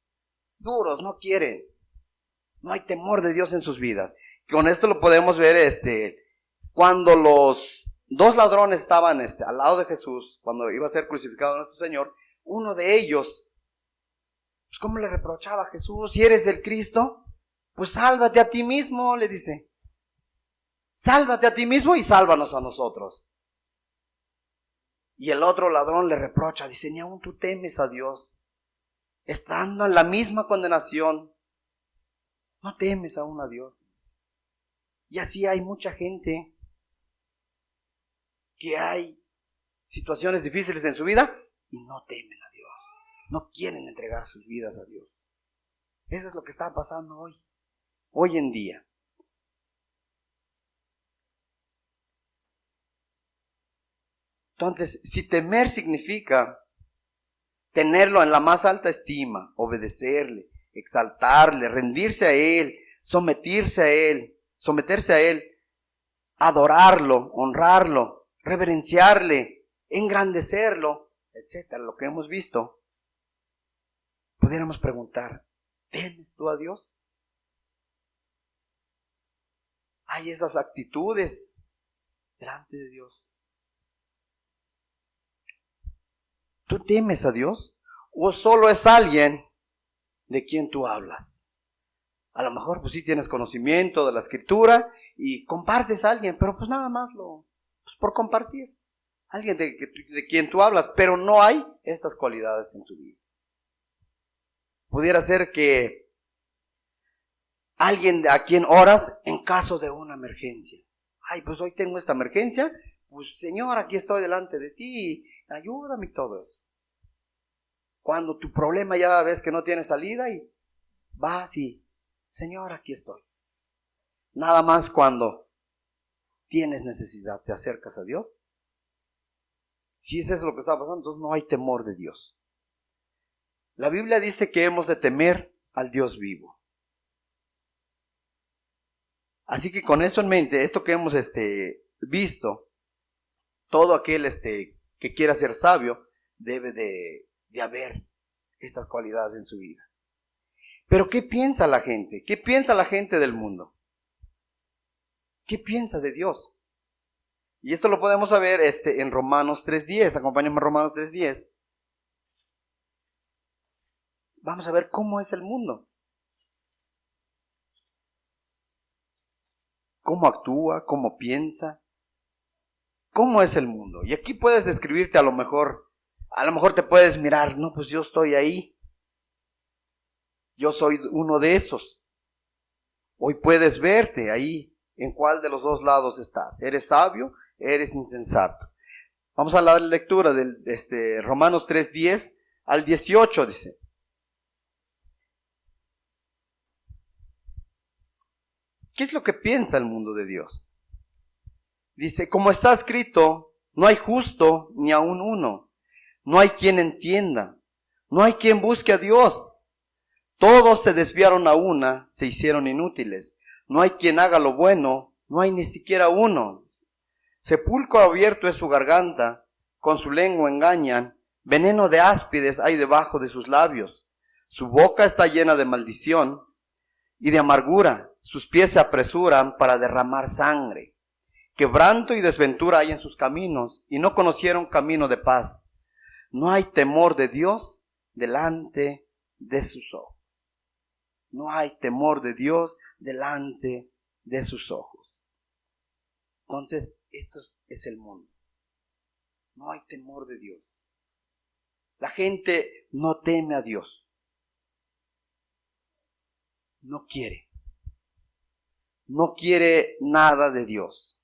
A: Duros, no quieren. No hay temor de Dios en sus vidas. Con esto lo podemos ver cuando los dos ladrones estaban al lado de Jesús, cuando iba a ser crucificado nuestro Señor, uno de ellos, pues ¿cómo le reprochaba a Jesús? Si eres el Cristo, pues sálvate a ti mismo, le dice. Sálvate a ti mismo y sálvanos a nosotros. Y el otro ladrón le reprocha, dice, ni aún tú temes a Dios, estando en la misma condenación, no temes aún a Dios. Y así hay mucha gente que hay situaciones difíciles en su vida y no temen a Dios. No quieren entregar sus vidas a Dios. Eso es lo que está pasando hoy en día. Entonces, si temer significa tenerlo en la más alta estima, obedecerle, exaltarle, rendirse a Él, someterse a Él, adorarlo, honrarlo, reverenciarle, engrandecerlo, etcétera, lo que hemos visto, pudiéramos preguntar, ¿temes tú a Dios? ¿Hay esas actitudes delante de Dios? ¿Tú temes a Dios? ¿O solo es alguien de quien tú hablas? A lo mejor pues sí tienes conocimiento de la Escritura y compartes a alguien, pero pues nada más pues por compartir. Alguien de quien tú hablas, pero no hay estas cualidades en tu vida. Pudiera ser que alguien a quien oras en caso de una emergencia. Ay, pues hoy tengo esta emergencia, pues Señor, aquí estoy delante de ti, ayúdame y todo eso. Cuando tu problema ya ves que no tiene salida y vas y, Señor, aquí estoy. Nada más cuando tienes necesidad, te acercas a Dios. Si es eso lo que está pasando, entonces no hay temor de Dios. La Biblia dice que hemos de temer al Dios vivo. Así que con eso en mente, esto que hemos visto, todo aquel que quiera ser sabio debe de haber estas cualidades en su vida. Pero ¿qué piensa la gente? ¿Qué piensa la gente del mundo? ¿Qué piensa de Dios? Y esto lo podemos saber en Romanos 3:10. Acompáñame a Romanos 3:10. Vamos a ver cómo es el mundo. Cómo actúa, cómo piensa. ¿Cómo es el mundo? Y aquí puedes describirte a lo mejor te puedes mirar, no, pues yo estoy ahí. Yo soy uno de esos. Hoy puedes verte ahí, en cuál de los dos lados estás. ¿Eres sabio? ¿Eres insensato? Vamos a la lectura de Romanos 3:10 al 18, dice. ¿Qué es lo que piensa el mundo de Dios? Dice, como está escrito, no hay justo ni aun uno. No hay quien entienda. No hay quien busque a Dios. Todos se desviaron a una, se hicieron inútiles. No hay quien haga lo bueno, no hay ni siquiera uno. Sepulcro abierto es su garganta, con su lengua engañan. Veneno de áspides hay debajo de sus labios. Su boca está llena de maldición y de amargura. Sus pies se apresuran para derramar sangre. Quebranto y desventura hay en sus caminos, y no conocieron camino de paz. No hay temor de Dios delante de sus ojos. No hay temor de Dios delante de sus ojos. Entonces, esto es el mundo. No hay temor de Dios. La gente no teme a Dios. No quiere. No quiere nada de Dios.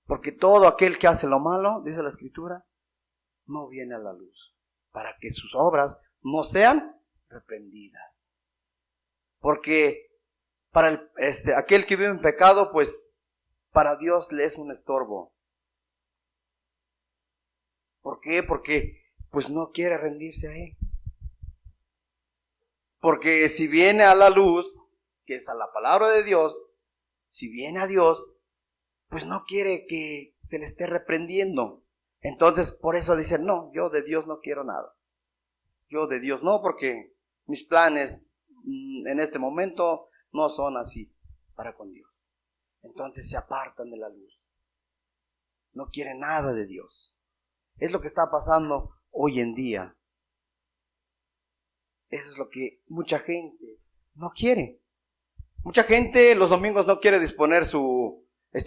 A: Porque todo aquel que hace lo malo, dice la Escritura, no viene a la luz, para que sus obras no sean reprendidas. Porque para aquel que vive en pecado, pues para Dios le es un estorbo. ¿Por qué? Porque pues no quiere rendirse a Él. Porque si viene a la luz, que es a la palabra de Dios, si viene a Dios, pues no quiere que se le esté reprendiendo. Entonces, por eso dicen, no, yo de Dios no quiero nada. Yo de Dios no, porque mis planes en este momento no son así para con Dios. Entonces se apartan de la luz. No quieren nada de Dios. Es lo que está pasando hoy en día. Eso es lo que mucha gente no quiere. Mucha gente los domingos no quiere disponer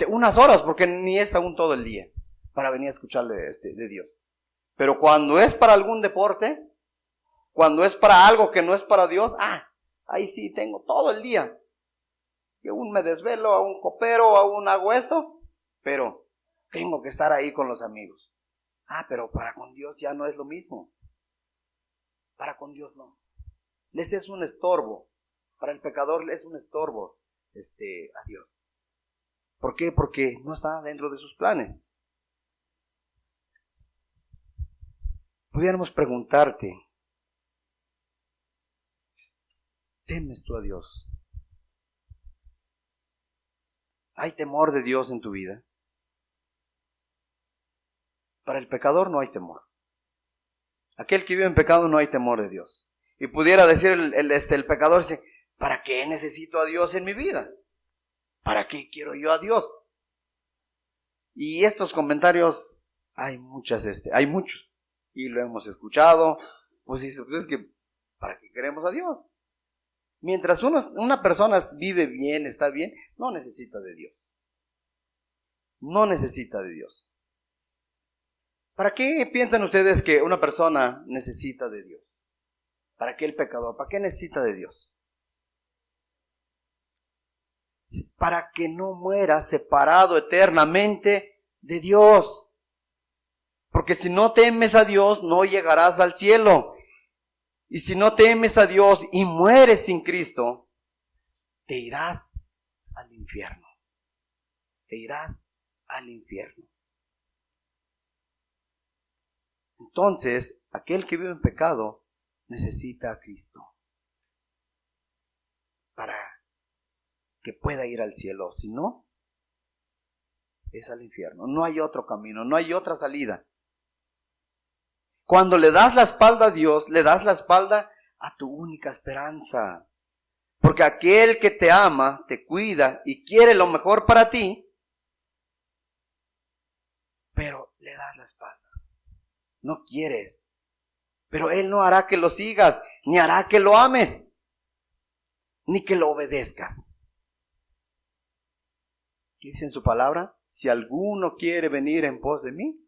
A: unas horas, porque ni es aún todo el día, para venir a escucharle de Dios. Pero cuando es para algún deporte, cuando es para algo que no es para Dios, ahí sí tengo todo el día. Y aún me desvelo, aún coopero, aún hago esto, pero tengo que estar ahí con los amigos. Pero para con Dios ya no es lo mismo. Para con Dios no. Les es un estorbo. Para el pecador le es un estorbo a Dios. ¿Por qué? Porque no está dentro de sus planes. Pudiéramos preguntarte, ¿temes tú a Dios? ¿Hay temor de Dios en tu vida? Para el pecador no hay temor. Aquel que vive en pecado no hay temor de Dios. Y pudiera decir el pecador, ¿para qué necesito a Dios en mi vida? ¿Para qué quiero yo a Dios? Y estos comentarios hay muchos. Y lo hemos escuchado. Pues dice, pues es que ¿para qué queremos a Dios? Mientras una persona vive bien, está bien, no necesita de Dios. No necesita de Dios. ¿Para qué piensan ustedes que una persona necesita de Dios? ¿Para qué el pecador? ¿Para qué necesita de Dios? Para que no muera separado eternamente de Dios. Porque si no temes a Dios, no llegarás al cielo. Y si no temes a Dios y mueres sin Cristo, te irás al infierno. Te irás al infierno. Entonces, aquel que vive en pecado necesita a Cristo para que pueda ir al cielo. Si no, es al infierno. No hay otro camino, no hay otra salida. Cuando le das la espalda a Dios, le das la espalda a tu única esperanza. Porque aquel que te ama, te cuida y quiere lo mejor para ti, pero le das la espalda. No quieres. Pero Él no hará que lo sigas, ni hará que lo ames, ni que lo obedezcas. Dice en su palabra, si alguno quiere venir en pos de mí,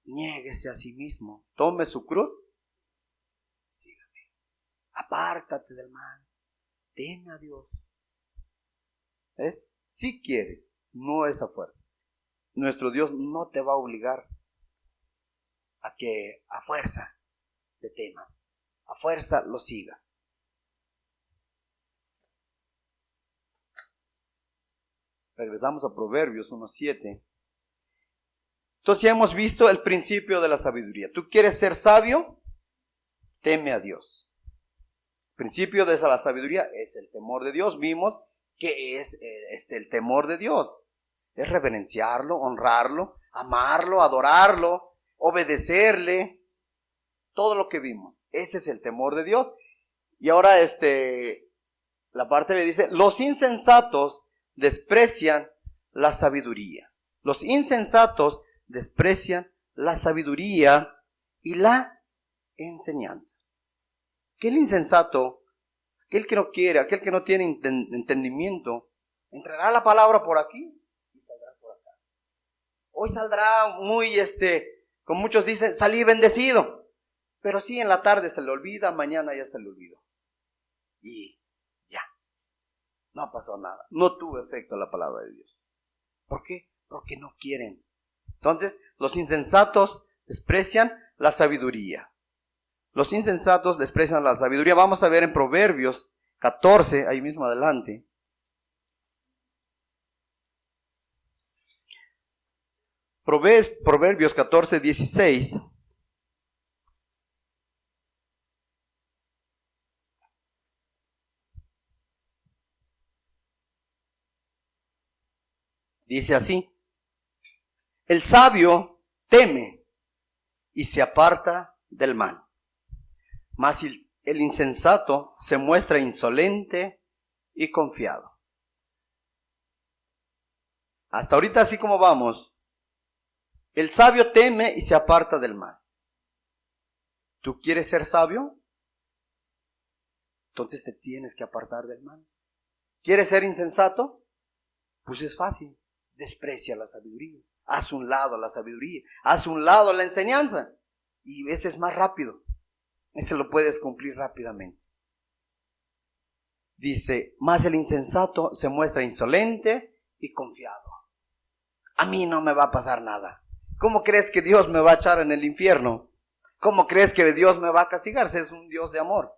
A: niéguese a sí mismo, tome su cruz, sígame. Apártate del mal, teme a Dios. ¿Ves? Si quieres, no es a fuerza. Nuestro Dios no te va a obligar a que a fuerza le temas, a fuerza lo sigas. Regresamos a Proverbios 1:7. Entonces ya hemos visto el principio de la sabiduría. ¿Tú quieres ser sabio? Teme a Dios. El principio de la sabiduría es el temor de Dios. Vimos que es el temor de Dios. Es reverenciarlo, honrarlo, amarlo, adorarlo, obedecerle. Todo lo que vimos. Ese es el temor de Dios. Y ahora la parte le dice, los insensatos desprecian la sabiduría. Los insensatos desprecian la sabiduría y la enseñanza. Aquel insensato, aquel que no quiere, aquel que no tiene entendimiento, entrará la palabra por aquí y saldrá por acá. Hoy saldrá muy, como muchos dicen, salí bendecido. Pero sí, en la tarde se le olvida, mañana ya se le olvidó. Y ya, no pasó nada. No tuvo efecto la palabra de Dios. ¿Por qué? Porque no quieren. Entonces, los insensatos desprecian la sabiduría. Los insensatos desprecian la sabiduría. Vamos a ver en Proverbios 14, ahí mismo adelante. Proverbios 14:16. Dice así, el sabio teme y se aparta del mal, mas el insensato se muestra insolente y confiado. Hasta ahorita así como vamos, el sabio teme y se aparta del mal. ¿Tú quieres ser sabio? Entonces te tienes que apartar del mal. ¿Quieres ser insensato? Pues es fácil. Desprecia la sabiduría. Haz un lado la sabiduría. Haz un lado la enseñanza. Y ese es más rápido. Ese lo puedes cumplir rápidamente. Dice, mas el insensato se muestra insolente y confiado. A mí no me va a pasar nada. ¿Cómo crees que Dios me va a echar en el infierno? ¿Cómo crees que Dios me va a castigar si es un Dios de amor?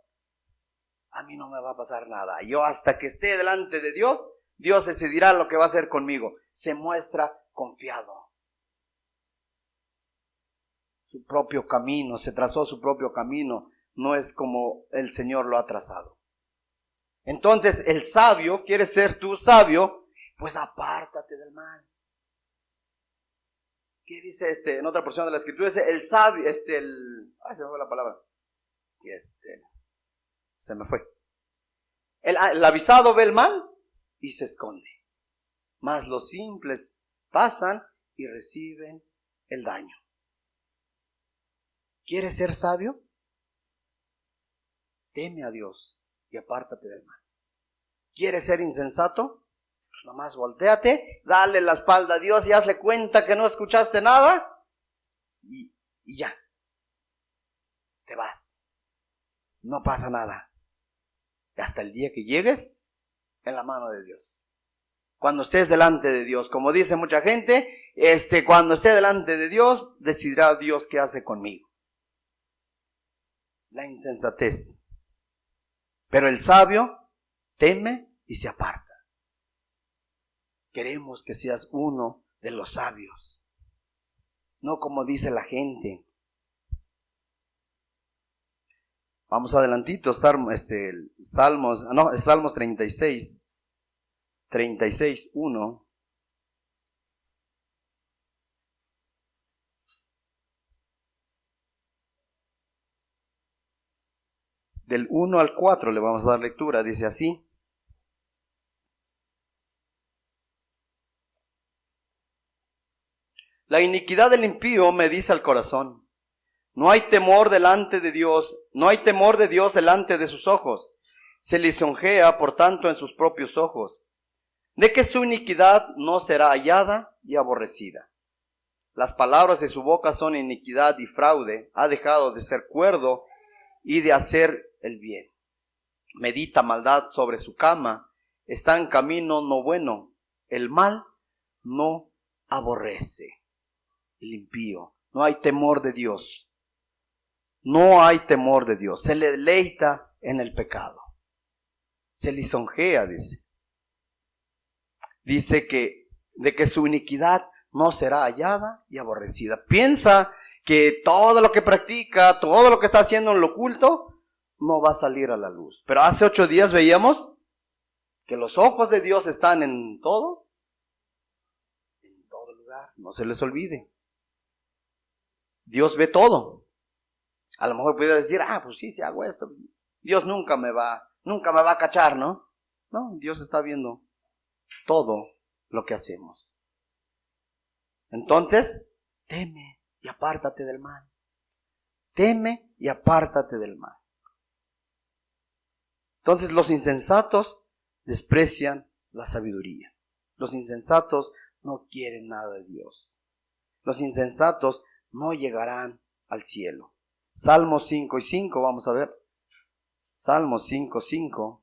A: A mí no me va a pasar nada. Yo hasta que esté delante de Dios, Dios decidirá lo que va a hacer conmigo. Se muestra confiado. Su propio camino, se trazó su propio camino. No es como el Señor lo ha trazado. Entonces el sabio, ¿quieres ser tú sabio? Pues apártate del mal. ¿Qué dice en otra porción de la escritura? Dice el sabio, se me fue la palabra. Se me fue. El avisado ve el mal y se esconde. Mas los simples pasan y reciben el daño. ¿Quieres ser sabio? Teme a Dios y apártate del mal. ¿Quieres ser insensato? Pues nomás voltéate, dale la espalda a Dios y hazle cuenta que no escuchaste nada y ya, te vas. no pasa nada. Hasta el día que llegues en la mano de Dios. Cuando estés delante de Dios, como dice mucha gente, cuando esté delante de Dios, decidirá Dios qué hace conmigo. La insensatez. Pero el sabio teme y se aparta. Queremos que seas uno de los sabios. No como dice la gente. Vamos adelantito, Salmos 36, 1. Del 1 al 4 le vamos a dar lectura, dice así. La iniquidad del impío me dice al corazón: no hay temor delante de Dios, no hay temor de Dios delante de sus ojos. Se lisonjea, por tanto, en sus propios ojos, de que su iniquidad no será hallada y aborrecida. Las palabras de su boca son iniquidad y fraude, ha dejado de ser cuerdo y de hacer el bien. Medita maldad sobre su cama, está en camino no bueno, el mal no aborrece. El impío, no hay temor de Dios. No hay temor de Dios. Se le deleita en el pecado. Se lisonjea, dice. Dice que de que su iniquidad no será hallada y aborrecida. Piensa que todo lo que practica, todo lo que está haciendo en lo oculto, no va a salir a la luz. Pero hace 8 días veíamos que los ojos de Dios están en todo lugar. No se les olvide. Dios ve todo. A lo mejor puede decir, pues sí, si hago esto, Dios nunca me va a cachar, ¿no? No, Dios está viendo todo lo que hacemos. Entonces, teme y apártate del mal. Teme y apártate del mal. Entonces los insensatos desprecian la sabiduría. Los insensatos no quieren nada de Dios. Los insensatos no llegarán al cielo. Salmos 5:5, vamos a ver. Salmos 5:5.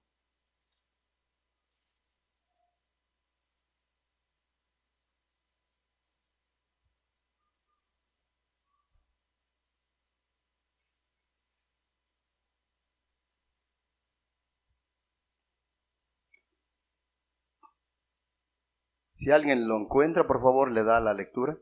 A: Si alguien lo encuentra, por favor, le da la lectura.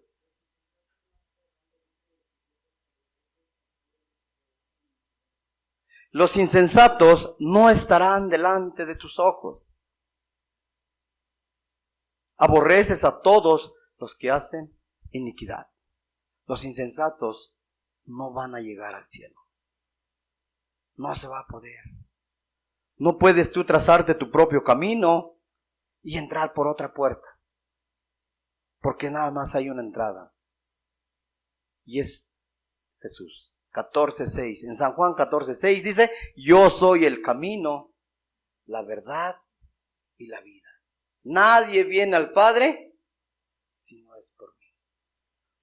A: Los insensatos no estarán delante de tus ojos. Aborreces a todos los que hacen iniquidad. Los insensatos no van a llegar al cielo. No se va a poder. No puedes tú trazarte tu propio camino y entrar por otra puerta. Porque nada más hay una entrada. Y es Jesús. 14:6. En San Juan 14:6 dice: yo soy el camino, la verdad y la vida. Nadie viene al Padre si no es por mí.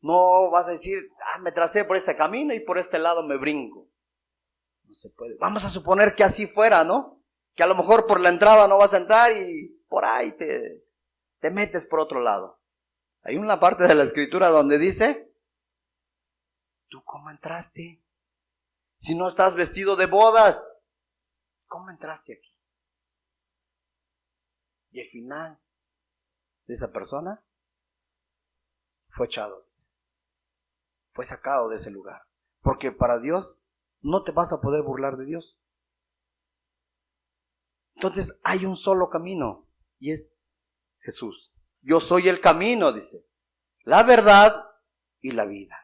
A: No vas a decir, me tracé por este camino y por este lado me brinco. No se puede. Vamos a suponer que así fuera, ¿no? Que a lo mejor por la entrada no vas a entrar y por ahí te metes por otro lado. Hay una parte de la Escritura donde dice: ¿tú cómo entraste? Si no estás vestido de bodas, ¿cómo entraste aquí? Y el final de esa persona fue echado, fue sacado de ese lugar. Porque para Dios no te vas a poder burlar de Dios. Entonces hay un solo camino y es Jesús. Yo soy el camino, dice, la verdad y la vida.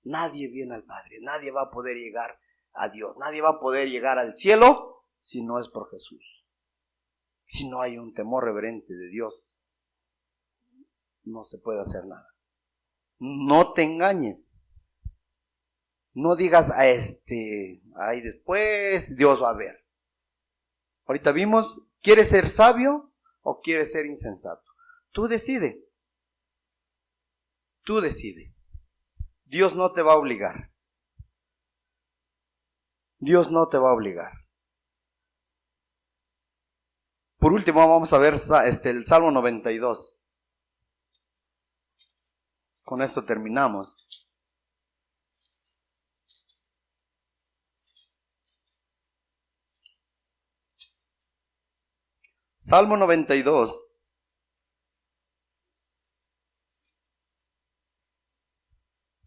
A: Nadie viene al Padre, nadie va a poder llegar a Dios, nadie va a poder llegar al cielo si no es por Jesús. Si no hay un temor reverente de Dios, no se puede hacer nada. No te engañes. No digas ahí después Dios va a ver. Ahorita vimos, ¿quieres ser sabio o quieres ser insensato? Tú decide. Tú decide. Dios no te va a obligar. Dios no te va a obligar. Por último, vamos a ver el Salmo 92. Con esto terminamos. Salmo 92.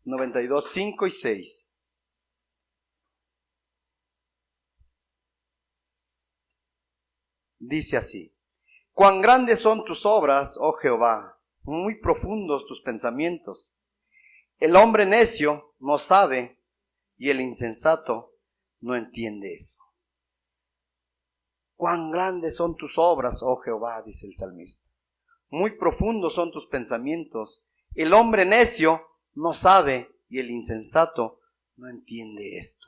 A: (92, 5 y 6). Dice así: Cuán grandes son tus obras, oh Jehová, muy profundos tus pensamientos. El hombre necio no sabe, y el insensato no entiende eso. Cuán grandes son tus obras, oh Jehová, dice el salmista. Muy profundos son tus pensamientos. El hombre necio no sabe, y el insensato no entiende esto.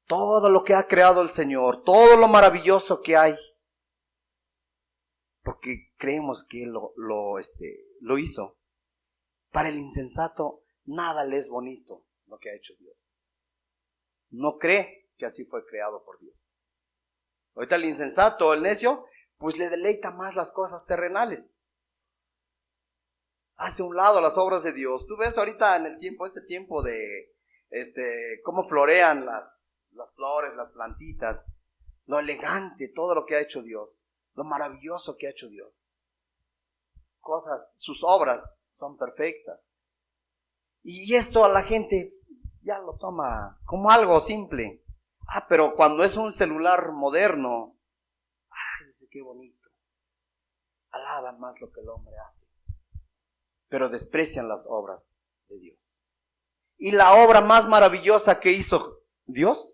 A: Todo lo que ha creado el Señor, todo lo maravilloso que hay, porque creemos que Él lo hizo. Para el insensato, nada le es bonito lo que ha hecho Dios. No cree que así fue creado por Dios. Ahorita el insensato, el necio, pues le deleita más las cosas terrenales. Hace a un lado las obras de Dios. Tú ves ahorita en el tiempo, este tiempo de cómo florean las flores, las plantitas, lo elegante, todo lo que ha hecho Dios, lo maravilloso que ha hecho Dios. Sus obras son perfectas. Y esto a la gente ya lo toma como algo simple. Pero cuando es un celular moderno, dice qué bonito. Alaban más lo que el hombre hace, pero desprecian las obras de Dios. Y la obra más maravillosa que hizo Dios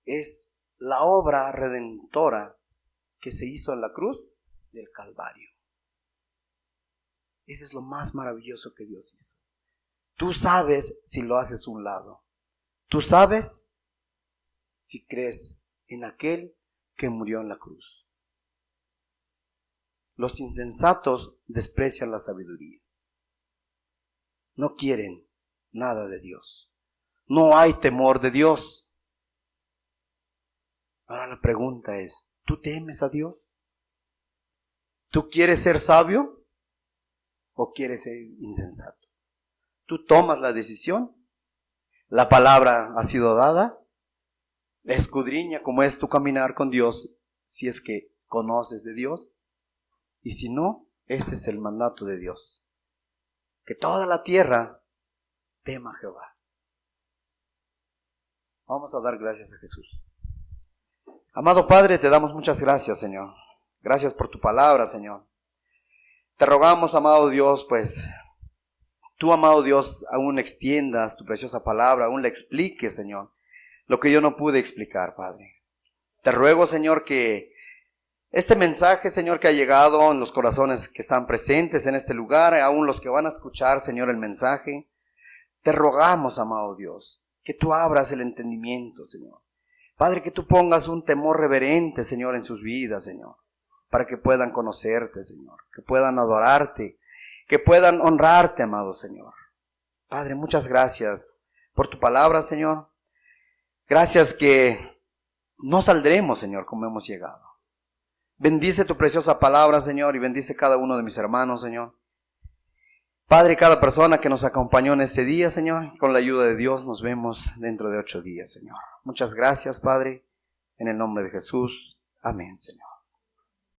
A: es la obra redentora que se hizo en la cruz del Calvario. Ese es lo más maravilloso que Dios hizo. Tú sabes si lo haces a un lado. Tú sabes si crees en aquel que murió en la cruz. Los insensatos desprecian la sabiduría. No quieren nada de Dios. No hay temor de Dios. Ahora la pregunta es, ¿tú temes a Dios? ¿Tú quieres ser sabio o quieres ser insensato? ¿Tú tomas la decisión? La palabra ha sido dada. Escudriña cómo es tu caminar con Dios, si es que conoces de Dios. Y si no, este es el mandato de Dios. Que toda la tierra tema a Jehová. Vamos a dar gracias a Jesús. Amado Padre, te damos muchas gracias, Señor. Gracias por tu palabra, Señor. Te rogamos, amado Dios, pues tú, amado Dios, aún extiendas tu preciosa palabra, aún la expliques, Señor, lo que yo no pude explicar, Padre. Te ruego, Señor, que este mensaje, Señor, que ha llegado en los corazones que están presentes en este lugar, aún los que van a escuchar, Señor, el mensaje, te rogamos, amado Dios, que tú abras el entendimiento, Señor. Padre, que tú pongas un temor reverente, Señor, en sus vidas, Señor, para que puedan conocerte, Señor, que puedan adorarte, que puedan honrarte, amado Señor. Padre, muchas gracias por tu palabra, Señor. Gracias que no saldremos, Señor, como hemos llegado. Bendice tu preciosa palabra, Señor, y bendice cada uno de mis hermanos, Señor. Padre, cada persona que nos acompañó en este día, Señor, con la ayuda de Dios nos vemos dentro de 8 días, Señor. Muchas gracias, Padre, en el nombre de Jesús. Amén, Señor.